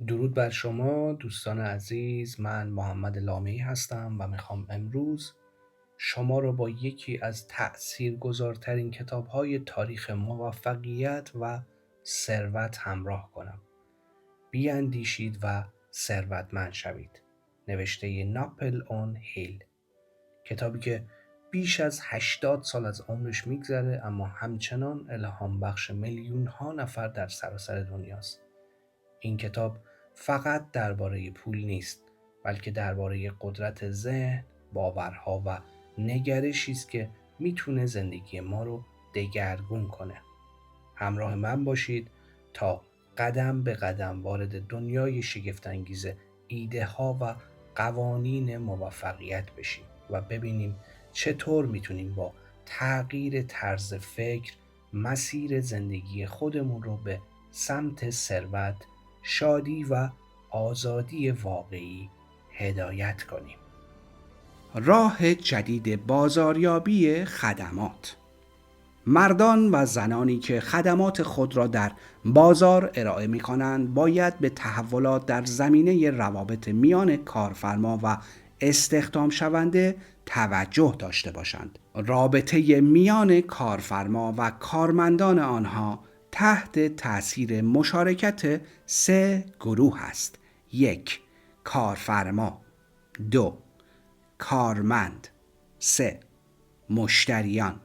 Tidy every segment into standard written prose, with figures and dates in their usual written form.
درود بر شما دوستان عزیز. من محمد لامعی هستم و میخوام امروز شما رو با یکی از تأثیرگذارترین کتاب‌های تاریخ موفقیت و ثروت همراه کنم. بیاندیشید و ثروتمند شوید. نوشته ناپل اون هیل. کتابی که بیش از 80 سال از عمرش میگذره اما همچنان الهام بخش میلیون ها نفر در سراسر دنیاست. این کتاب فقط درباره پول نیست، بلکه درباره قدرت ذهن، باورها و نگرشی است که میتونه زندگی ما رو دگرگون کنه. همراه من باشید تا قدم به قدم وارد دنیای شگفت‌انگیز ایده ها و قوانین موفقیت بشیم و ببینیم چطور میتونیم با تغییر طرز فکر مسیر زندگی خودمون رو به سمت ثروت، شادی و آزادی واقعی هدایت کنیم. راه جدید بازاریابی خدمات. مردان و زنانی که خدمات خود را در بازار ارائه می کنند باید به تحولات در زمینه روابط میان کارفرما و استخدام شونده توجه داشته باشند. رابطه میان کارفرما و کارمندان آنها تحت تأثیر مشارکت 3 گروه است. 1. کارفرما. 2. کارمند. 3. مشتریان.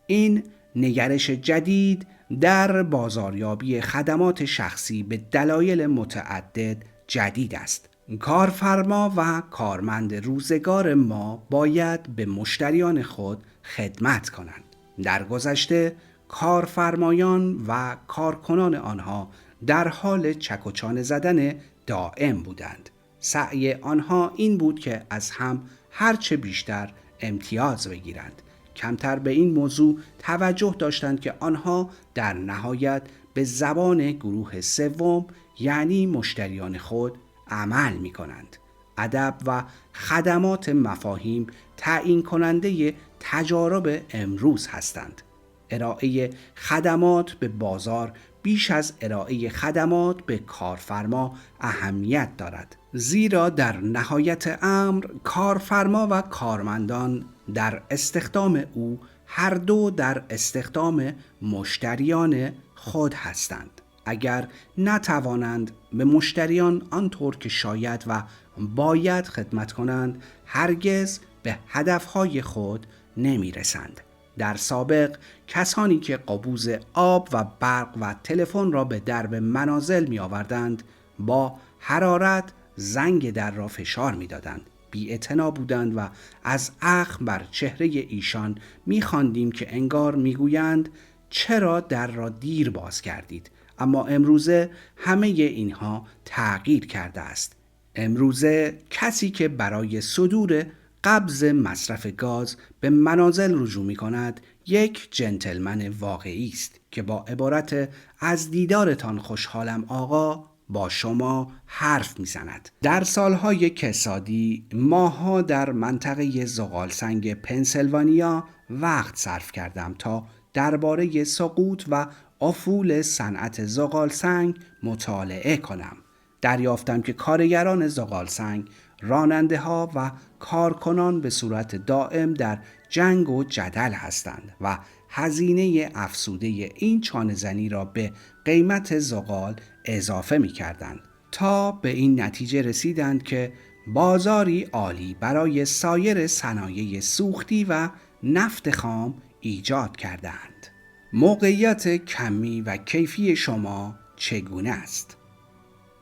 این نگرش جدید در بازاریابی خدمات شخصی به دلایل متعدد جدید است. کارفرما و کارمند روزگار ما باید به مشتریان خود خدمت کنند. در گذشته کارفرمایان و کارکنان آنها در حال چک و چانه زدن دائم بودند. سعی آنها این بود که از هم هرچه بیشتر امتیاز بگیرند. کمتر به این موضوع توجه داشتند که آنها در نهایت به زبان گروه سوم یعنی مشتریان خود عمل می کنند. ادب و خدمات مفاهیم تعیین کننده تجارب امروز هستند. ارائه خدمات به بازار بیش از ارائه خدمات به کارفرما اهمیت دارد، زیرا در نهایت امر کارفرما و کارمندان در استخدام او هر دو در استخدام مشتریان خود هستند. اگر نتوانند به مشتریان آنطور که شاید و باید خدمت کنند، هرگز به هدفهای خود نمی رسند. در سابق کسانی که قابوس آب و برق و تلفن را به درب منازل می آوردند با حرارت زنگ در را فشار می دادند. بی‌اعتنا بودند و از اخم بر چهره ایشان می خواندیم که انگار می گویند چرا در را دیر باز کردید. اما امروزه همه اینها تغییر کرده است. امروزه کسی که برای صدور قبض مصرف گاز به منازل رجوع می کند یک جنتلمن واقعی است که با عبارت از دیدارتان خوشحالم آقا با شما حرف می زند. در سالهای کسادی ماها در منطقه زغالسنگ پنسیلوانیا وقت صرف کردم تا درباره سقوط و افول صنعت زغالسنگ مطالعه کنم. دریافتم که کارگران زغالسنگ، راننده ها و کارکنان به صورت دائم در جنگ و جدل هستند و هزینه افزوده این چانه‌زنی را به قیمت زغال اضافه می کردند تا به این نتیجه رسیدند که بازاری عالی برای سایر صنایع سوختی و نفت خام ایجاد کردند. موقعیت کمی و کیفی شما چگونه است؟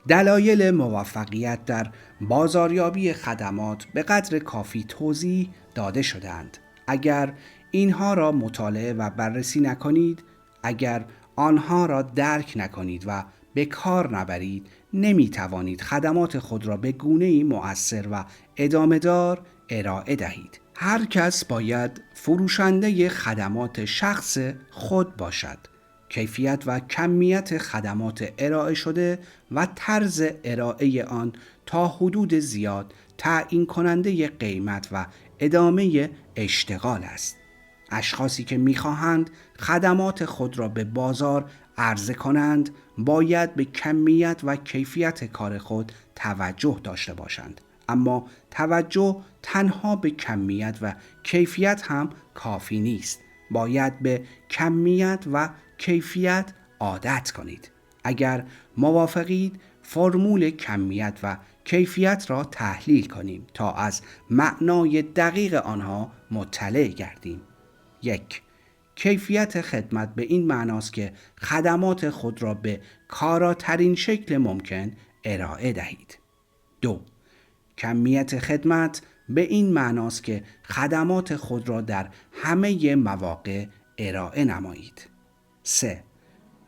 دلایل موفقیت در بازاریابی خدمات به قدر کافی توضیح داده شدند. اگر اینها را مطالعه و بررسی نکنید، اگر آنها را درک نکنید و به کار نبرید، نمی توانید خدمات خود را به گونه‌ای مؤثر و ادامه‌دار ارائه دهید. هر کس باید فروشنده خدمات شخص خود باشد. کیفیت و کمیت خدمات ارائه شده و طرز ارائه آن تا حدود زیاد تعیین کننده قیمت و ادامه اشتغال است. اشخاصی که می‌خواهند خدمات خود را به بازار عرضه کنند باید به کمیت و کیفیت کار خود توجه داشته باشند. اما توجه تنها به کمیت و کیفیت هم کافی نیست. باید به کمیت و کیفیت عادت کنید. اگر موافقید فرمول کمیت و کیفیت را تحلیل کنیم تا از معنای دقیق آنها مطلع گردیم. 1. کیفیت خدمت به این معناست که خدمات خود را به کاراترین شکل ممکن ارائه دهید. 2. کمیت خدمت به این معناست که خدمات خود را در همه مواقع ارائه نمایید. 3.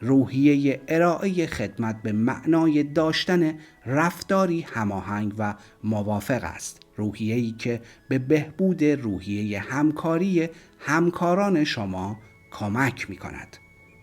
روحیه ارائه خدمت به معنای داشتن رفتاری هماهنگ و موافق است. روحیه‌ای که به بهبود روحیه همکاری همکاران شما کمک می‌کند.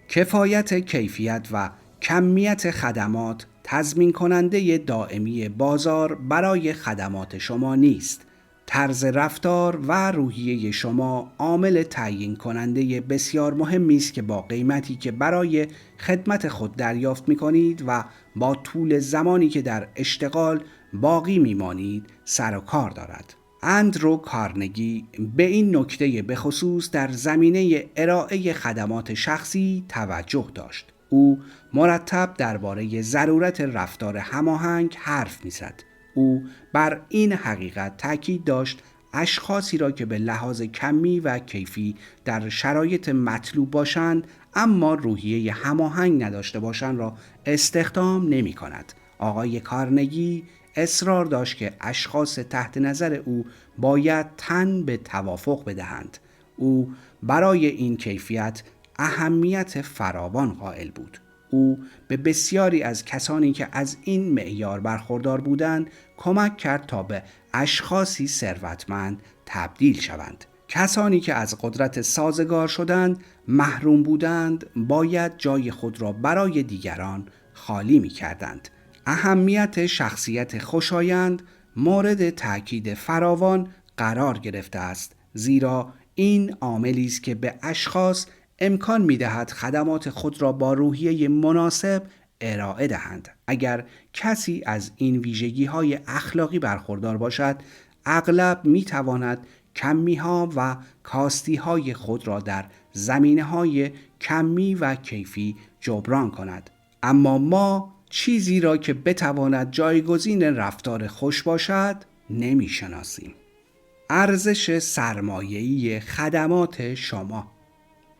کفایت کیفیت و کمیت خدمات تضمین کننده دائمی بازار برای خدمات شما نیست. طرز رفتار و روحیه شما عامل تعیین کننده بسیار مهمی است که با قیمتی که برای خدمت خود دریافت می‌کنید و با طول زمانی که در اشتغال باقی می‌مانید سر و کار دارد. اندرو کارنگی به این نکته به خصوص در زمینه ارائه خدمات شخصی توجه داشت. او مرتب درباره ضرورت رفتار هماهنگ حرف می‌زد. او بر این حقیقت تاکید داشت اشخاصی را که به لحاظ کمی و کیفی در شرایط مطلوب باشند اما روحیه هماهنگ نداشته باشند را استخدام نمی کند. آقای کارنگی اصرار داشت که اشخاص تحت نظر او باید تن به توافق بدهند. او برای این کیفیت اهمیت فراوان قائل بود. او به بسیاری از کسانی که از این معیار برخوردار بودند کمک کرد تا به اشخاصی ثروتمند تبدیل شوند. کسانی که از قدرت سازگار شدند محروم بودند باید جای خود را برای دیگران خالی می کردند. اهمیت شخصیت خوشایند مورد تأکید فراوان قرار گرفته است، زیرا این عاملی است که به اشخاص امکان می‌دهد خدمات خود را با روحیه مناسب ارائه دهند. اگر کسی از این ویژگی‌های اخلاقی برخوردار باشد، اغلب می‌تواند کمی‌ها و کاستی‌های خود را در زمینه‌های کمی و کیفی جبران کند. اما ما چیزی را که بتواند جایگزین رفتار خوش باشد نمی‌شناسیم. ارزش سرمایه‌ای خدمات شما.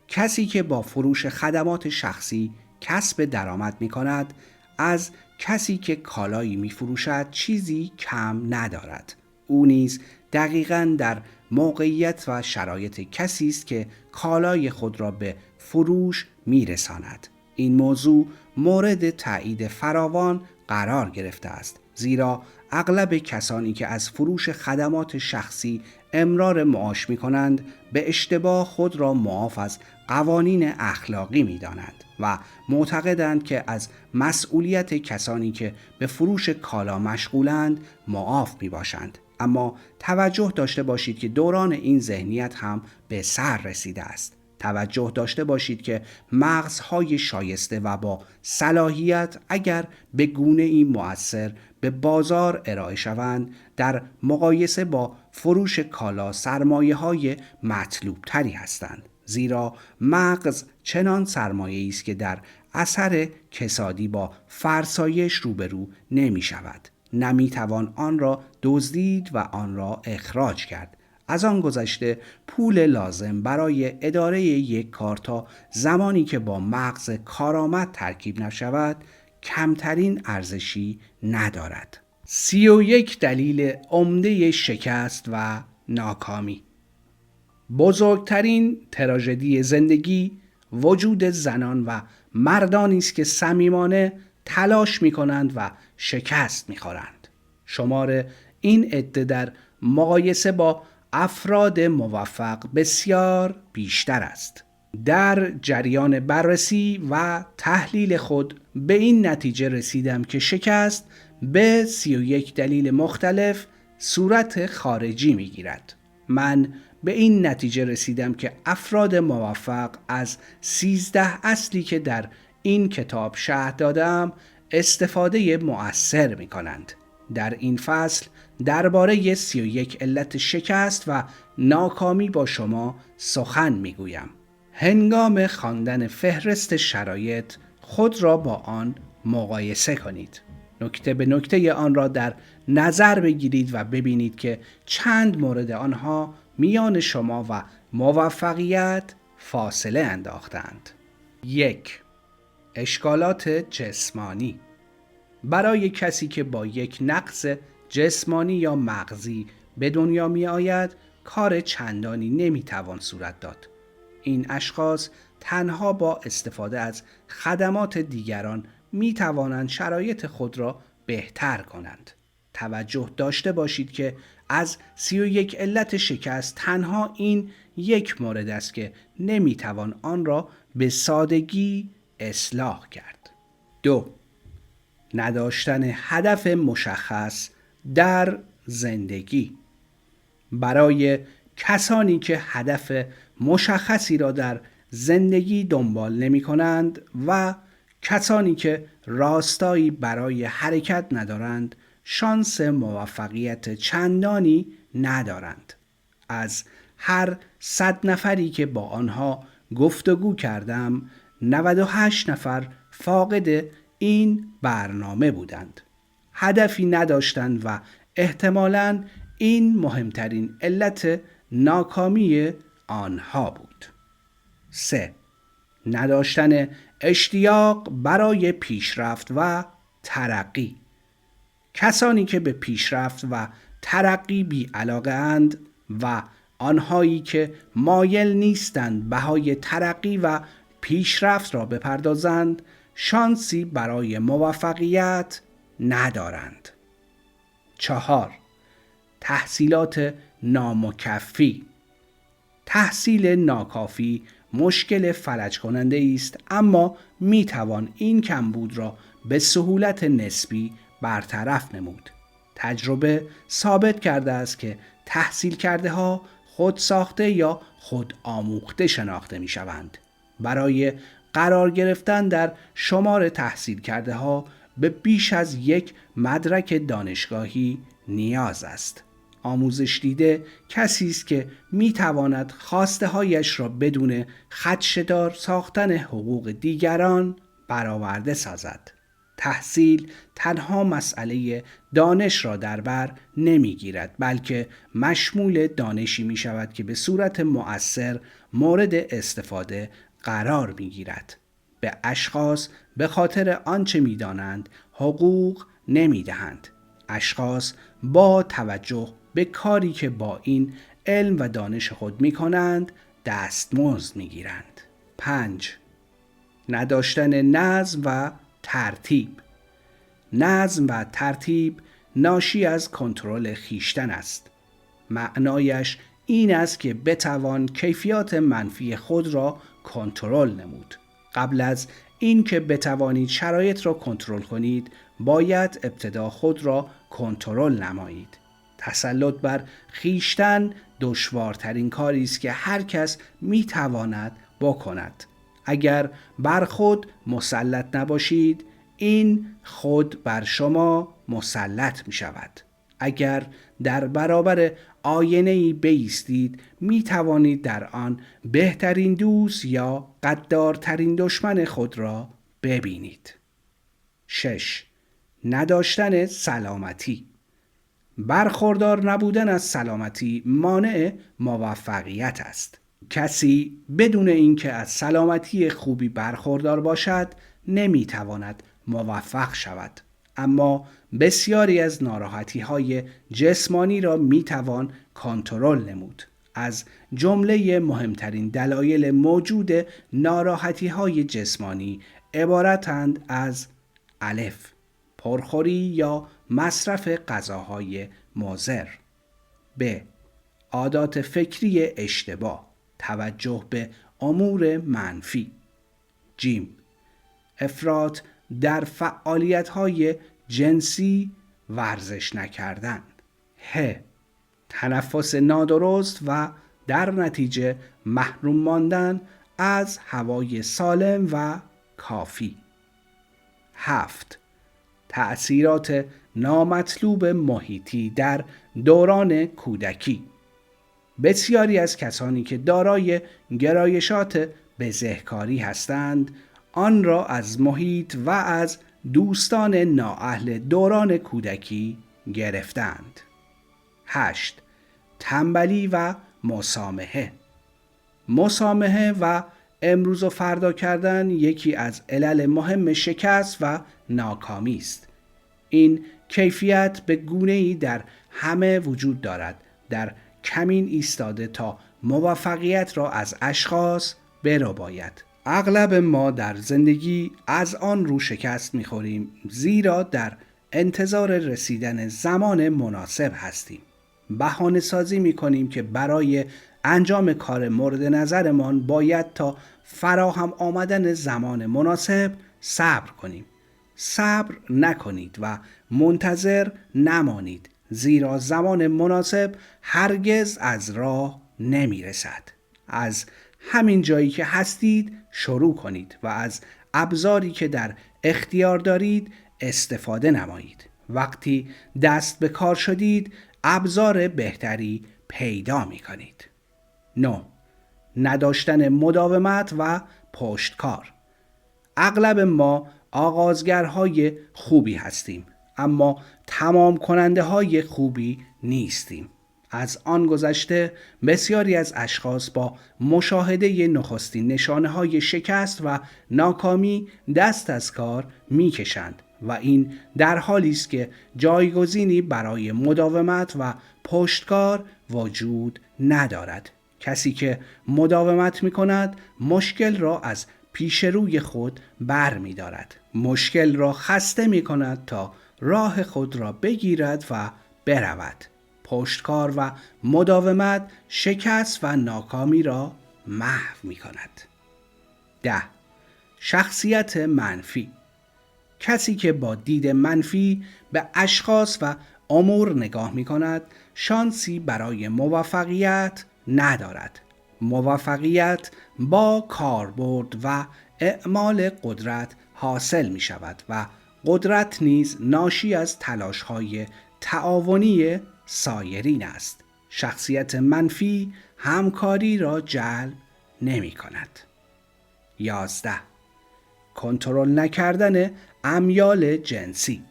کسی که با فروش خدمات شخصی کسب درآمد می کند از کسی که کالایی می فروشد چیزی کم ندارد. او نیز دقیقاً در موقعیت و شرایط کسی است که کالای خود را به فروش می رساند. این موضوع مورد تایید فراوان قرار گرفته است، زیرا اغلب کسانی که از فروش خدمات شخصی امرار معاش می کنند به اشتباه خود را معاف از قوانین اخلاقی می دانند و معتقدند که از مسئولیت کسانی که به فروش کالا مشغولند معاف می باشند. اما توجه داشته باشید که دوران این ذهنیت هم به سر رسیده است. توجه داشته باشید که مغزهای شایسته و با صلاحیت اگر به گونه‌ای مؤثر به بازار ارائه شوند در مقایسه با فروش کالا سرمایه‌های مطلوب تری هستند، زیرا مغز چنان سرمایه‌ای است که در اثر کسادی با فرسایش روبرو نمی شود. نمی توان آن را دزدید و آن را اخراج کرد. از آن گذشته پول لازم برای اداره یک کار تا زمانی که با مغز کارآمد ترکیب نشود کمترین ارزشی ندارد. 31 دلیل عمده شکست و ناکامی. بزرگترین تراژدی زندگی وجود زنان و مردانی است که صمیمانه تلاش می‌کنند و شکست می‌خورند. شمار این عده در مقایسه با افراد موفق بسیار بیشتر است. در جریان بررسی و تحلیل خود به این نتیجه رسیدم که شکست به 31 دلیل مختلف صورت خارجی می‌گیرد. من به این نتیجه رسیدم که افراد موفق از 13 اصلی که در این کتاب شرح دادم استفاده مؤثر می کنند. در این فصل درباره 31 علت شکست و ناکامی با شما سخن می گویم. هنگام خواندن فهرست شرایط خود را با آن مقایسه کنید. نکته به نکته آن را در نظر بگیرید و ببینید که چند مورد آنها میان شما و موفقیت فاصله انداختند. 1. اشکالات جسمانی. برای کسی که با یک نقص جسمانی یا مغزی به دنیا می آید، کار چندانی نمی توان صورت داد. این اشخاص تنها با استفاده از خدمات دیگران می توانند شرایط خود را بهتر کنند. توجه داشته باشید که از 31 علت شکست تنها این یک مورد است که نمی توان آن را به سادگی اصلاح کرد. 2. نداشتن هدف مشخص در زندگی. برای کسانی که هدف مشخصی را در زندگی دنبال نمی کنند و کسانی که راستایی برای حرکت ندارند، شانس موفقیت چندانی ندارند. از هر 100 نفری که با آنها گفتگو کردم، 98 نفر فاقد این برنامه بودند. هدفی نداشتند و احتمالاً این مهمترین علت ناکامی آنها بود. 3. نداشتن اشتیاق برای پیشرفت و ترقی. کسانی که به پیشرفت و ترقی بی علاقه اند و آنهایی که مایل نیستند بهای ترقی و پیشرفت را بپردازند، شانسی برای موفقیت ندارند. 4. تحصیلات نامکفی. تحصیل ناکافی مشکل فلج کننده است، اما می توان این کمبود را به سهولت نسبی برطرف نمود. تجربه ثابت کرده است که تحصیل کرده ها خود ساخته یا خود آموخته شناخته می شوند. برای قرار گرفتن در شمار تحصیل کرده ها به بیش از یک مدرک دانشگاهی نیاز است. آموزش دیده کسی است که می تواند خواسته هایش را بدون خدشه‌دار ساختن حقوق دیگران برآورده سازد. تحصیل تنها مسئله دانش را در بر نمی گیرد، بلکه مشمول دانشی می شود که به صورت مؤثر مورد استفاده قرار می گیرد. به اشخاص به خاطر آنچه می دانند حقوق نمی دهند. اشخاص با توجه به کاری که با این علم و دانش خود می کنند دستمزد می گیرند. 5. نداشتن نظم و ترتیب. نظم و ترتیب ناشی از کنترل خویشتن است. معنایش این است که بتوان کیفیات منفی خود را کنترل نمود. قبل از اینکه بتوانید شرایط را کنترل کنید، باید ابتدا خود را کنترل نمایید. تسلط بر خویشتن دشوارترین کاری است که هر کس میتواند بکند. اگر بر خود مسلط نباشید، این خود بر شما مسلط می شود. اگر در برابر آینه‌ای بایستید، می توانید در آن بهترین دوست یا غدارترین دشمن خود را ببینید. 6. نداشتن سلامتی. برخوردار نبودن از سلامتی مانع موفقیت است. کسی بدون اینکه از سلامتی خوبی برخوردار باشد نمیتواند موفق شود. اما بسیاری از ناراحتی‌های جسمانی را میتوان کنترل نمود. از جمله مهمترین دلایل موجود ناراحتی‌های جسمانی عبارتند از: الف، پرخوری یا مصرف غذاهای مضر. ب، عادات فکری اشتباه، توجه به امور منفی. جیم، افراط در فعالیت‌های جنسی، ورزش نکردن. ه، تنفس نادرست و در نتیجه محروم ماندن از هوای سالم و کافی. 7. تأثیرات نامطلوب محیطی در دوران کودکی. بسیاری از کسانی که دارای گرایشات بزهکاری هستند، آن را از محیط و از دوستان نااهل دوران کودکی گرفتند. 8. تنبلی و مسامحه. مسامحه و امروز و فردا کردن یکی از علل مهم شکست و ناکامی است. این کیفیت به گونه‌ای در همه وجود دارد، در کمین ایستاده تا موفقیت را از اشخاص برباید. اغلب ما در زندگی از آن رو شکست می‌خوریم، زیرا در انتظار رسیدن زمان مناسب هستیم. بهانه سازی می‌کنیم که برای انجام کار مورد نظرمان باید تا فراهم آمدن زمان مناسب صبر کنیم. صبر نکنید و منتظر نمانید، زیرا زمان مناسب هرگز از راه نمی رسد. از همین جایی که هستید شروع کنید و از ابزاری که در اختیار دارید استفاده نمایید. وقتی دست به کار شدید، ابزار بهتری پیدا می کنید. 9. نداشتن مداومت و پشتکار. اغلب ما آغازگرهای خوبی هستیم، اما تمام کننده های خوبی نیستیم. از آن گذشته بسیاری از اشخاص با مشاهده نخستین نشانه های شکست و ناکامی دست از کار می کشند و این در حالی است که جایگزینی برای مداومت و پشتکار وجود ندارد. کسی که مداومت می کند مشکل را از پیش روی خود بر می دارد. مشکل را خسته می کند تا راه خود را بگیرد و برود. پشتکار و مداومت شکست و ناکامی را محو می کند. 10. شخصیت منفی. کسی که با دید منفی به اشخاص و امور نگاه می کند شانسی برای موفقیت ندارد. موفقیت با کاربرد و اعمال قدرت حاصل می شود و قدرت نیز ناشی از تلاش‌های تعاونی سایرین است. شخصیت منفی همکاری را جلب نمی کند. 11. کنترل نکردن امیال جنسی.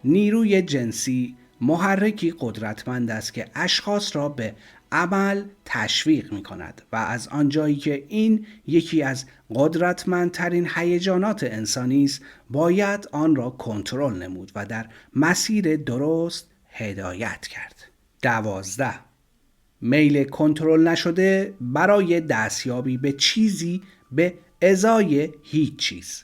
نیروی جنسی محرکی قدرتمند است که اشخاص را به عمل تشویق می کند و از آنجایی که این یکی از قدرتمندترین هیجانات انسانی است، باید آن را کنترل نمود و در مسیر درست هدایت کرد. 12. میل کنترل نشده برای دستیابی به چیزی به ازای هیچ چیز.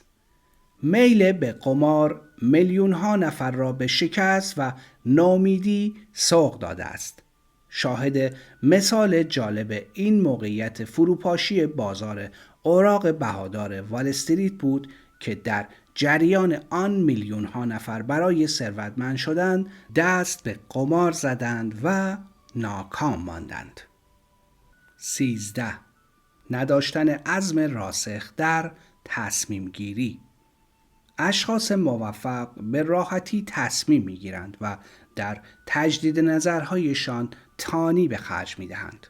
میل به قمار میلیون ها نفر را به شکست و ناامیدی سوق داده است. شاهد مثال جالب این موقعیت فروپاشی بازار اوراق بهادار وال استریت بود که در جریان آن میلیون ها نفر برای ثروتمند شدن دست به قمار زدند و ناکام ماندند. 13. نداشتن عزم راسخ در تصمیم گیری. اشخاص موفق به راحتی تصمیم میگیرند و در تجدید نظرهایشان تانی به خرج میدهند.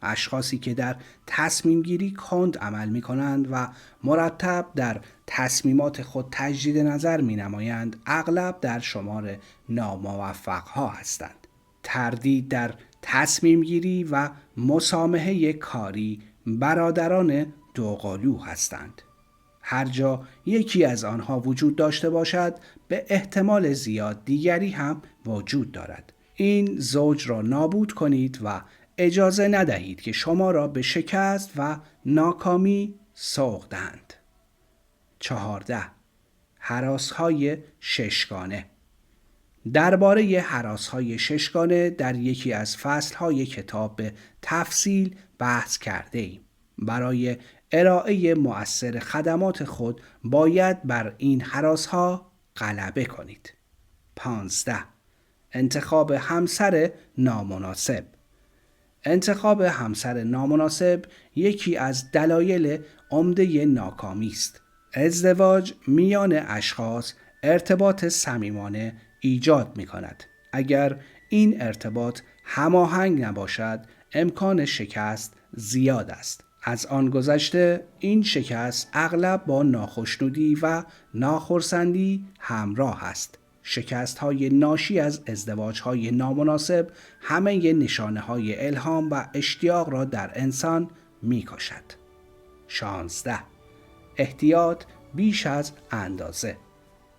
اشخاصی که در تصمیم گیری کند عمل می کنند و مرتب در تصمیمات خود تجدید نظر می نمایند اغلب در شمار ناموفق ها هستند. تردید در تصمیم گیری و مسامحه کاری برادران دوقلو هستند. هر جا یکی از آنها وجود داشته باشد به احتمال زیاد دیگری هم وجود دارد. این زوج را نابود کنید و اجازه ندهید که شما را به شکست و ناکامی سوق دهند. 14. هراس‌های ششگانه. درباره هراس‌های ششگانه در یکی از فصل‌های کتاب به تفصیل بحث کرده ایم. برای ارائه مؤثر خدمات خود باید بر این هراس‌ها غلبه کنید. 15. انتخاب همسر نامناسب. انتخاب همسر نامناسب یکی از دلایل عمده ناکامی است، ازدواج میان اشخاص ارتباط صمیمانه ایجاد می کند. اگر این ارتباط هماهنگ نباشد، امکان شکست زیاد است. از آن گذشته این شکست اغلب با ناخشنودی و ناخرسندی همراه است. شکست های ناشی از ازدواج های نامناسب همه نشانه های الهام و اشتیاق را در انسان می کشد. 16. احتیاط بیش از اندازه.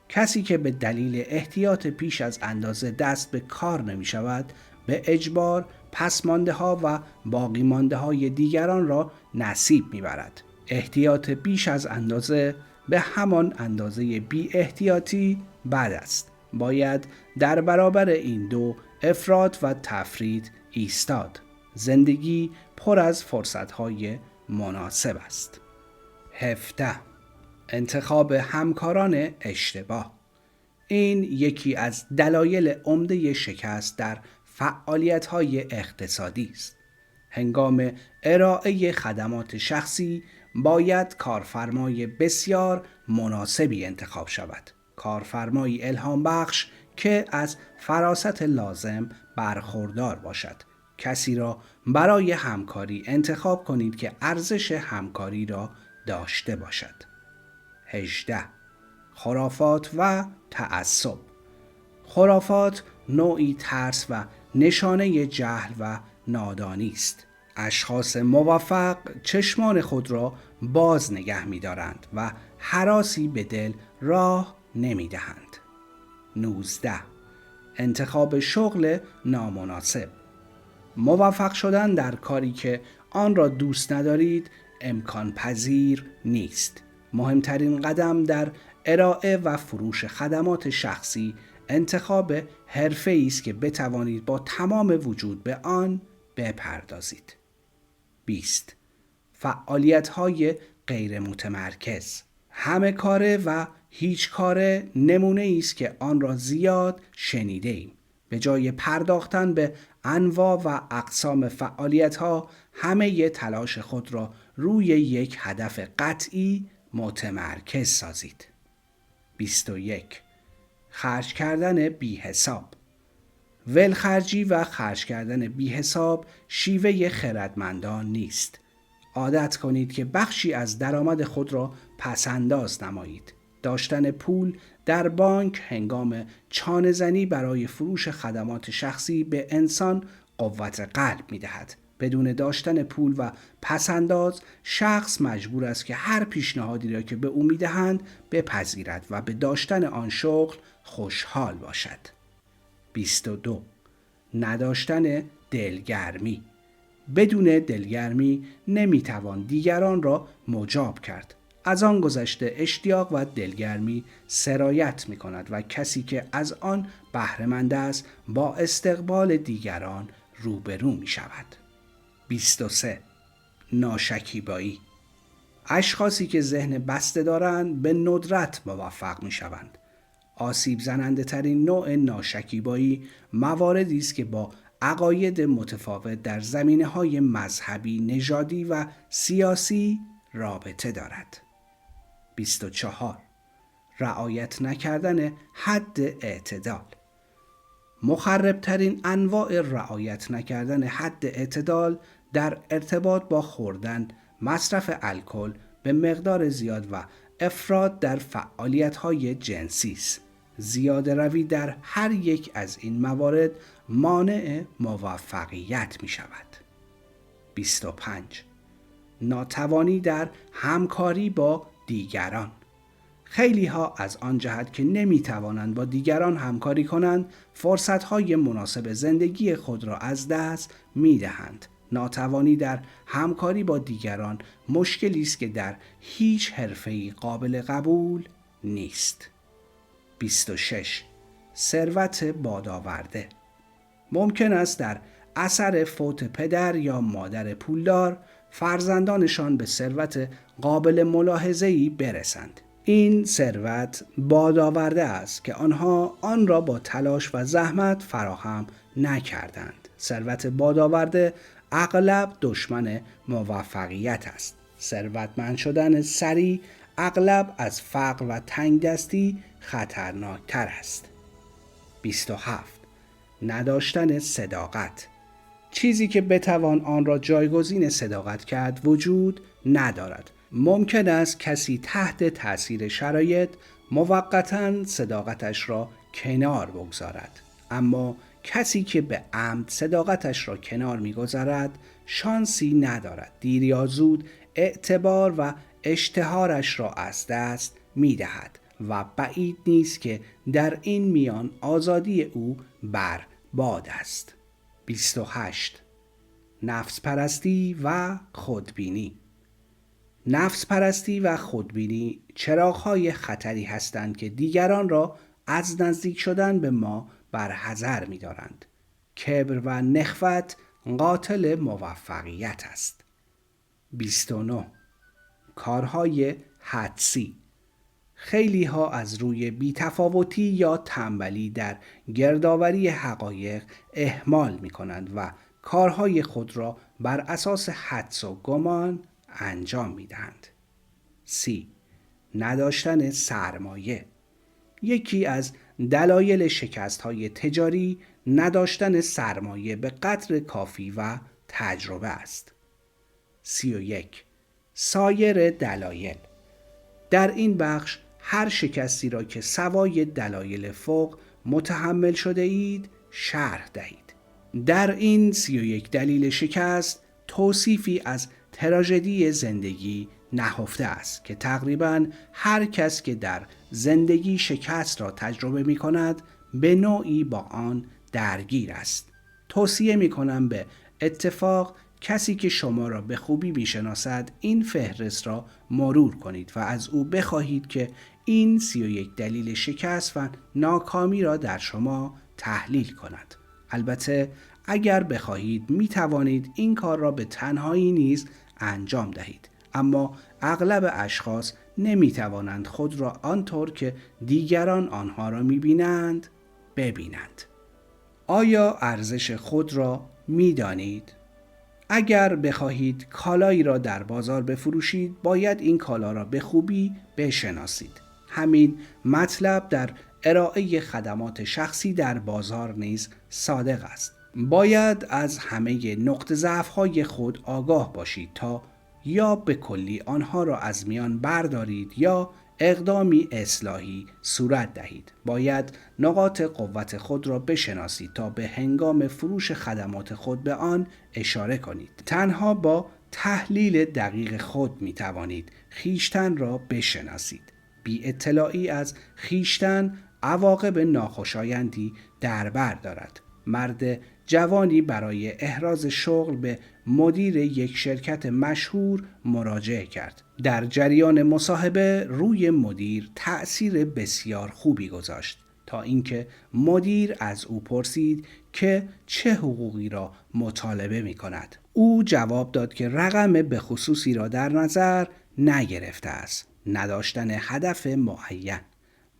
کسی که به دلیل احتیاط بیش از اندازه دست به کار نمی شود، به اجبار پسمانده ها و باقی مانده های دیگران را نصیب می برد. احتیاط بیش از اندازه به همان اندازه بی احتیاطی بد است. باید در برابر این دو افراط و تفرید ایستاد. زندگی پر از فرصت‌های مناسب است. 17. انتخاب همکاران اشتباه. این یکی از دلایل عمده شکست در فعالیت‌های اقتصادی است. هنگام ارائه خدمات شخصی باید کارفرمای بسیار مناسبی انتخاب شود. کارفرمایی الهام بخش که از فراست لازم برخوردار باشد. کسی را برای همکاری انتخاب کنید که ارزش همکاری را داشته باشد. 18. خرافات و تعصب. خرافات نوعی ترس و نشانه جهل و نادانی است. اشخاص موفق چشمان خود را باز نگه می دارند و هراسی به دل راه نمی دهند. 19. انتخاب شغل نامناسب. موفق شدن در کاری که آن را دوست ندارید امکان پذیر نیست. مهمترین قدم در ارائه و فروش خدمات شخصی انتخاب حرفه‌ای است که بتوانید با تمام وجود به آن بپردازید. 20. فعالیت‌های غیر متمرکز. همه کاره و هیچ کاره نمونه است که آن را زیاد شنیده ایم. به جای پرداختن به انواع و اقسام فعالیت‌ها، همه تلاش خود را روی یک هدف قطعی متمرکز سازید. 21. خرج کردن بی حساب. ولخرجی و خرج کردن بی حساب شیوه خردمندان نیست. عادت کنید که بخشی از درآمد خود را پسنداز نمایید. داشتن پول در بانک هنگام چانه زنی برای فروش خدمات شخصی به انسان قوت قلب می دهد. بدون داشتن پول و پسنداز، شخص مجبور است که هر پیشنهادی را که به او می دهند بپذیرد و به داشتن آن شغل خوشحال باشد. 22. نداشتن دلگرمی. بدون دلگرمی نمیتوان دیگران را مجاب کرد. از آن گذشته اشتیاق و دلگرمی سرایت می کند و کسی که از آن بهره‌مند است با استقبال دیگران روبرو می شود. 23. ناشکیبایی. اشخاصی که ذهن بسته دارند به ندرت موفق می شوند. آسیب زننده ترین نوع ناشکیبایی مواردی است که با عقاید متفاوت در زمینه‌های مذهبی، نژادی و سیاسی رابطه دارد. 24. رعایت نکردن حد اعتدال. مخربترین انواع رعایت نکردن حد اعتدال در ارتباط با خوردن، مصرف الکل به مقدار زیاد و افراط در فعالیت‌های جنسی است. زیاده روی در هر یک از این موارد مانع موفقیت می شود. 25. ناتوانی در همکاری با دیگران. خیلی ها از آن جهت که نمی توانند با دیگران همکاری کنند، فرصت‌های مناسب زندگی خود را از دست می دهند. ناتوانی در همکاری با دیگران مشکلی است که در هیچ حرفه‌ای قابل قبول نیست. 26. ثروت بادآورده. ممکن است در اثر فوت پدر یا مادر پولدار فرزندانشان به ثروت قابل ملاحظه‌ای برسند. این ثروت بادآورده است که آنها آن را با تلاش و زحمت فراهم نکردند. ثروت بادآورده اغلب دشمن موفقیت است. ثروتمند شدن سریع اغلب از فقر و تنگدستی خطرناکتر است. 27. نداشتن صداقت. چیزی که بتوان آن را جایگزین صداقت کرد وجود ندارد. ممکن است کسی تحت تأثیر شرایط موقتاً صداقتش را کنار بگذارد، اما کسی که به عمد صداقتش را کنار می‌گذارد شانسی ندارد. دیر یا زود اعتبار و اشتهارش را از دست می‌دهد و بعید نیست که در این میان آزادی او برباد است. 28. نفس پرستی و خودبینی. نفس پرستی و خودبینی چراغ‌های خطری هستند که دیگران را از نزدیک شدن به ما برحذر می‌دارند. کبر و نخوت قاتل موفقیت است. 29. کارهای حدسی. خیلی ها از روی بی‌تفاوتی یا تنبلی در گردآوری حقایق اهمال می کنند و کارهای خود را بر اساس حدس و گمان انجام می دهند. سی. نداشتن سرمایه. یکی از دلایل شکست‌های تجاری نداشتن سرمایه به قدر کافی و تجربه است. 31. سایر دلایل. در این بخش هر شکستی را که سوای دلایل فوق متحمل شده اید شرح دهید. در این 31 دلیل شکست توصیفی از تراژدی زندگی نهفته است که تقریباً هر کس که در زندگی شکست را تجربه می کند به نوعی با آن درگیر است. توصیه می کنم به اتفاق کسی که شما را به خوبی میشناسد این فهرست را مرور کنید و از او بخواهید که این 31 دلیل شکست و ناکامی را در شما تحلیل کند. البته اگر بخواهید می توانید این کار را به تنهایی نیز انجام دهید، اما اغلب اشخاص نمی توانند خود را آنطور که دیگران آنها را می بینند ببینند. آیا ارزش خود را می دانید؟ اگر بخواهید کالایی را در بازار بفروشید باید این کالا را به خوبی بشناسید. همین مطلب در ارائه خدمات شخصی در بازار نیز صادق است. باید از همه نقط ضعف‌های خود آگاه باشید تا یا به کلی آنها را از میان بردارید یا اقدامی اصلاحی صورت دهید. باید نقاط قوت خود را بشناسید تا به هنگام فروش خدمات خود به آن اشاره کنید. تنها با تحلیل دقیق خود می توانید خویشتن را بشناسید. بی اطلاعی از خویشتن عواقب ناخوشایندی در بر دارد. مرد جوانی برای احراز شغل به مدیر یک شرکت مشهور مراجعه کرد. در جریان مصاحبه روی مدیر تأثیر بسیار خوبی گذاشت تا اینکه مدیر از او پرسید که چه حقوقی را مطالبه می کند. او جواب داد که رقم به خصوصی را در نظر نگرفته است. نداشتن هدف معین.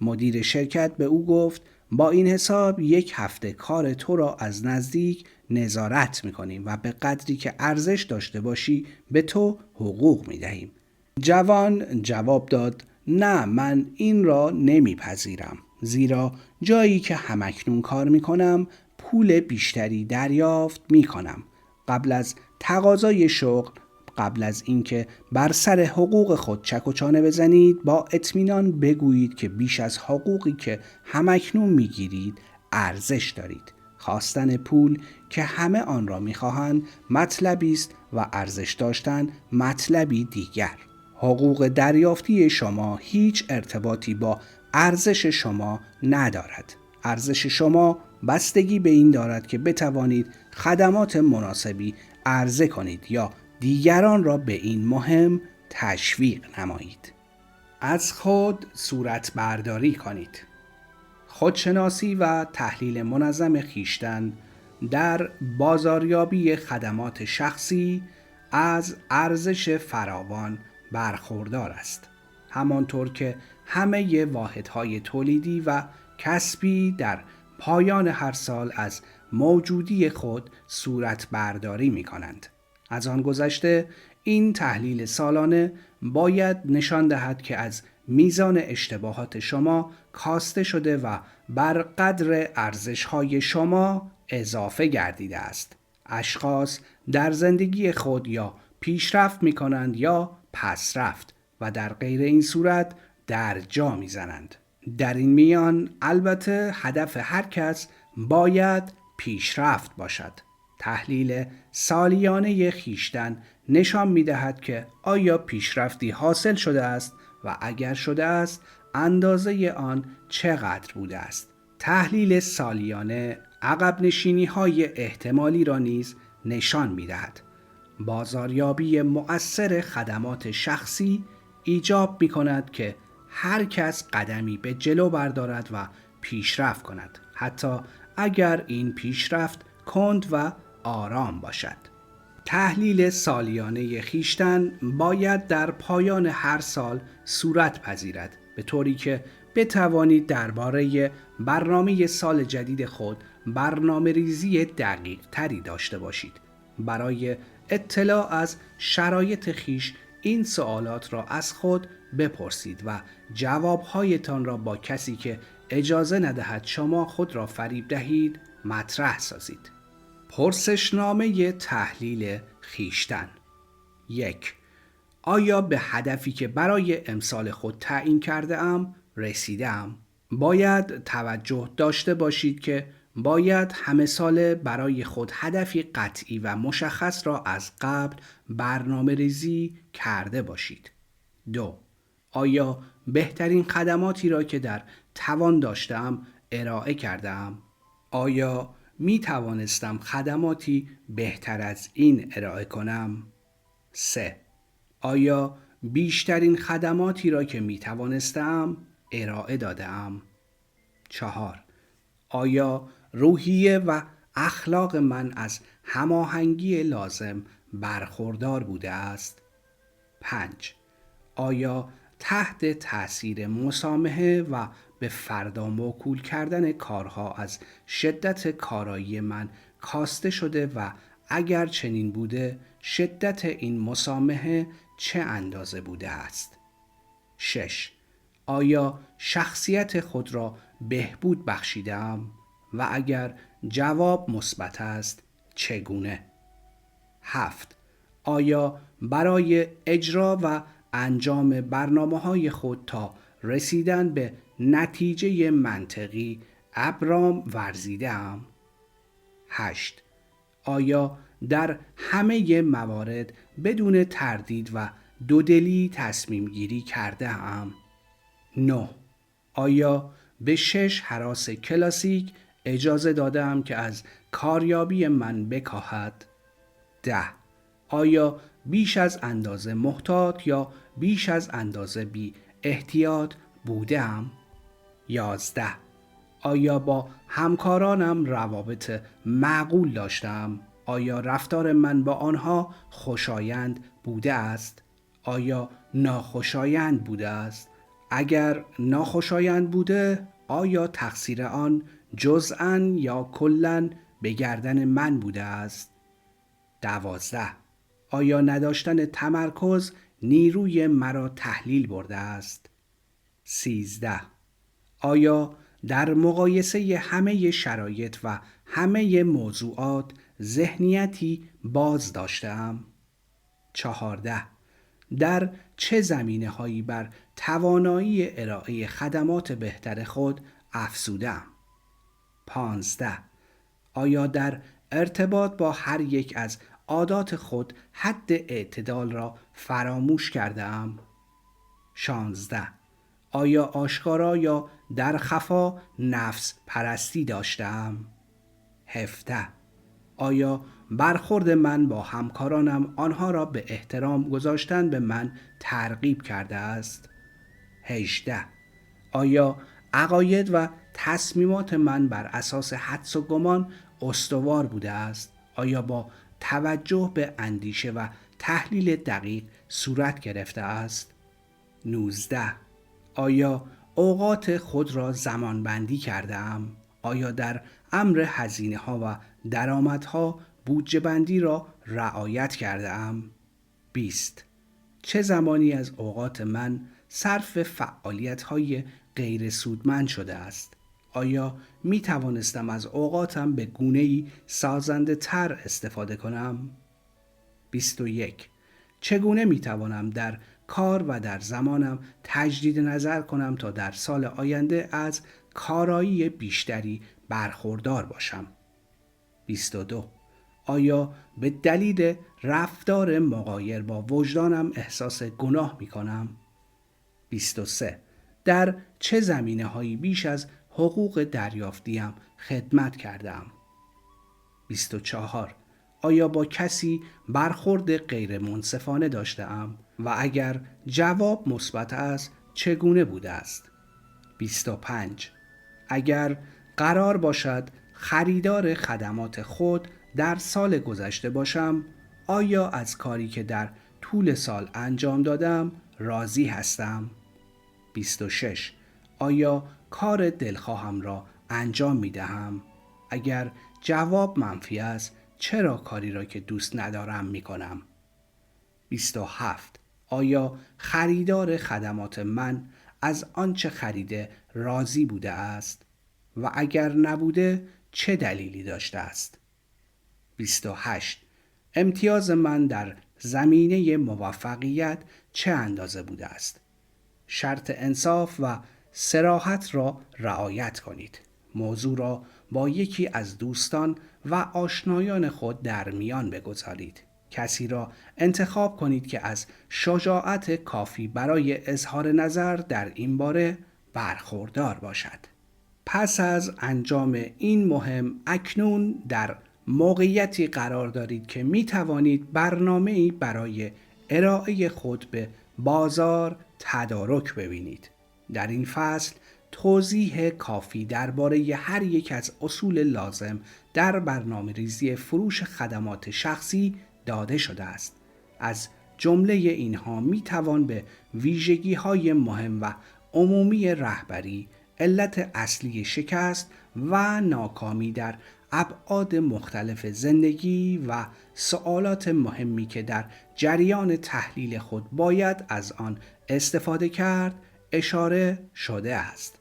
مدیر شرکت به او گفت با این حساب 1 هفته کار تو را از نزدیک نظارت می‌کنیم و به قدری که ارزش داشته باشی به تو حقوق می‌دهیم. جوان جواب داد نه، من این را نمی‌پذیرم، زیرا جایی که همکنون کار می‌کنم پول بیشتری دریافت می‌کنم. قبل از تقاضای شغل، قبل از اینکه بر سر حقوق خود چک و چانه بزنید با اطمینان بگویید که بیش از حقوقی که همکنون میگیرید ارزش دارید. خواستن پول که همه آن را میخواهند مطلبی است و ارزش داشتن مطلبی دیگر. حقوق دریافتی شما هیچ ارتباطی با ارزش شما ندارد. ارزش شما بستگی به این دارد که بتوانید خدمات مناسبی عرضه کنید یا دیگران را به این مهم تشویق نمایید. از خود صورت برداری کنید. خودشناسی و تحلیل منظم خویشتن در بازاریابی خدمات شخصی از ارزش فراوان برخوردار است. همانطور که همه واحدهای تولیدی و کسبی در پایان هر سال از موجودی خود صورت برداری می کنند. از آن گذشته این تحلیل سالانه باید نشان دهد که از میزان اشتباهات شما کاسته شده و بر قدر ارزش‌های شما اضافه گردیده است. اشخاص در زندگی خود یا پیشرفت می کنند یا پس رفت و در غیر این صورت در جا می زنند. در این میان البته هدف هر کس باید پیشرفت باشد. تحلیل سالیانه خیشتن نشان می دهد که آیا پیشرفتی حاصل شده است و اگر شده است اندازه آن چقدر بوده است. تحلیل سالیانه عقب نشینی های احتمالی را نیز نشان می دهد. بازاریابی مؤثر خدمات شخصی ایجاب می کند که هر کس قدمی به جلو بردارد و پیشرفت کند، حتی اگر این پیشرفت کند و آرام باشد. تحلیل سالیانه خیشتن باید در پایان هر سال صورت پذیرد، به طوری که بتوانید درباره برنامه سال جدید خود برنامه ریزی دقیق تری داشته باشید. برای اطلاع از شرایط خیش این سوالات را از خود بپرسید و جوابهایتان را با کسی که اجازه ندهد شما خود را فریب دهید مطرح سازید. پرسشنامه تحلیل خیشتن. 1. آیا به هدفی که برای امسال خود تعیین کرده ام رسیدم؟ باید توجه داشته باشید که باید همه ساله برای خود هدفی قطعی و مشخص را از قبل برنامه ریزی کرده باشید. 2. آیا بهترین خدماتی را که در توان داشتم ارائه کردم؟ آیا می توانستم خدماتی بهتر از این ارائه کنم؟ 3. آیا بیشترین خدماتی را که می توانستم ارائه دادم؟ 4. آیا روحیه و اخلاق من از هماهنگی لازم برخوردار بوده است؟ 5. آیا تحت تأثیر مسامحه و به فردا موکول کردن کارها از شدت کارایی من کاسته شده و اگر چنین بوده شدت این مسامحه چه اندازه بوده است؟ 6. آیا شخصیت خود را بهبود بخشیدم و اگر جواب مثبت است چگونه؟ 7. آیا برای اجرا و انجام برنامه‌های خود تا رسیدن به نتیجه منطقی ابرام ورزیدم؟ 8. آیا در همه موارد بدون تردید و دودلی تصمیم گیری کرده ام؟ 9. آیا به 6 هراس کلاسیک اجازه دادم که از کاریابی من بکاهد؟ 10. آیا بیش از اندازه محتاط یا بیش از اندازه بی احتیاط بودم؟ 11. آیا با همکارانم روابط معقول داشتم؟ آیا رفتار من با آنها خوشایند بوده است؟ آیا ناخوشایند بوده است؟ اگر ناخوشایند بوده، آیا تقصیر آن جزءاً یا کلاً به گردن من بوده است؟ 12. آیا نداشتن تمرکز نیروی مرا تحلیل برده است؟ 13. آیا در مقایسه همه شرایط و همه موضوعات ذهنیتی باز داشتم؟ 14. در چه زمینه‌هایی بر توانایی ارائه خدمات بهتر خود افزودم؟ 15. آیا در ارتباط با هر یک از عادات خود حد اعتدال را فراموش کردم؟ 16. آیا آشکارا یا در خفا نفس پرستی داشتم؟ 17. آیا برخورد من با همکارانم آنها را به احترام گذاشتن به من ترغیب کرده است؟ 18. آیا عقاید و تصمیمات من بر اساس حدس و گمان استوار بوده است؟ آیا با توجه به اندیشه و تحلیل دقیق صورت گرفته است؟ 19. آیا اوقات خود را زمانبندی کردم؟ آیا در امر هزینه‌ها و درآمدها بودجه بندی را رعایت کردم؟ 20. چه زمانی از اوقات من صرف فعالیت‌های غیر سودمند شده است؟ آیا می توانستم از اوقاتم به گونه‌ای سازنده تر استفاده کنم؟ 21. چگونه می توانم در کار و در زمانم تجدید نظر کنم تا در سال آینده از کارایی بیشتری برخوردار باشم؟ 22. آیا به دلیل رفتار مغایر با وجدانم احساس گناه می کنم؟ 23. در چه زمینه‌هایی بیش از حقوق دریافتیم خدمت کردم؟ 24. آیا با کسی برخورد غیر منصفانه داشته‌ام و اگر جواب مثبت است چگونه بوده است؟ 25. اگر قرار باشد خریدار خدمات خود در سال گذشته باشم، آیا از کاری که در طول سال انجام دادم راضی هستم؟ 26. آیا کار دلخواهم را انجام می دهم؟ اگر جواب منفی است، چرا کاری را که دوست ندارم می کنم؟ 27. آیا خریدار خدمات من از آنچه خریده راضی بوده است؟ و اگر نبوده چه دلیلی داشته است؟ 28. امتیاز من در زمینه موفقیت چه اندازه بوده است؟ شرط انصاف و صراحت را رعایت کنید. موضوع را با یکی از دوستان و آشنایان خود در میان بگذارید. کسی را انتخاب کنید که از شجاعت کافی برای اظهار نظر در این باره برخوردار باشد. پس از انجام این مهم اکنون در موقعیتی قرار دارید که می توانید برنامه‌ای برای ارائه خود به بازار تدارک ببینید. در این فصل توضیح کافی درباره هر یک از اصول لازم در برنامه‌ریزی فروش خدمات شخصی داده شده است. از جمله اینها می توان به ویژگی‌های مهم و عمومی رهبری، علت اصلی شکست و ناکامی در ابعاد مختلف زندگی و سوالات مهمی که در جریان تحلیل خود باید از آن استفاده کرد اشاره شده است.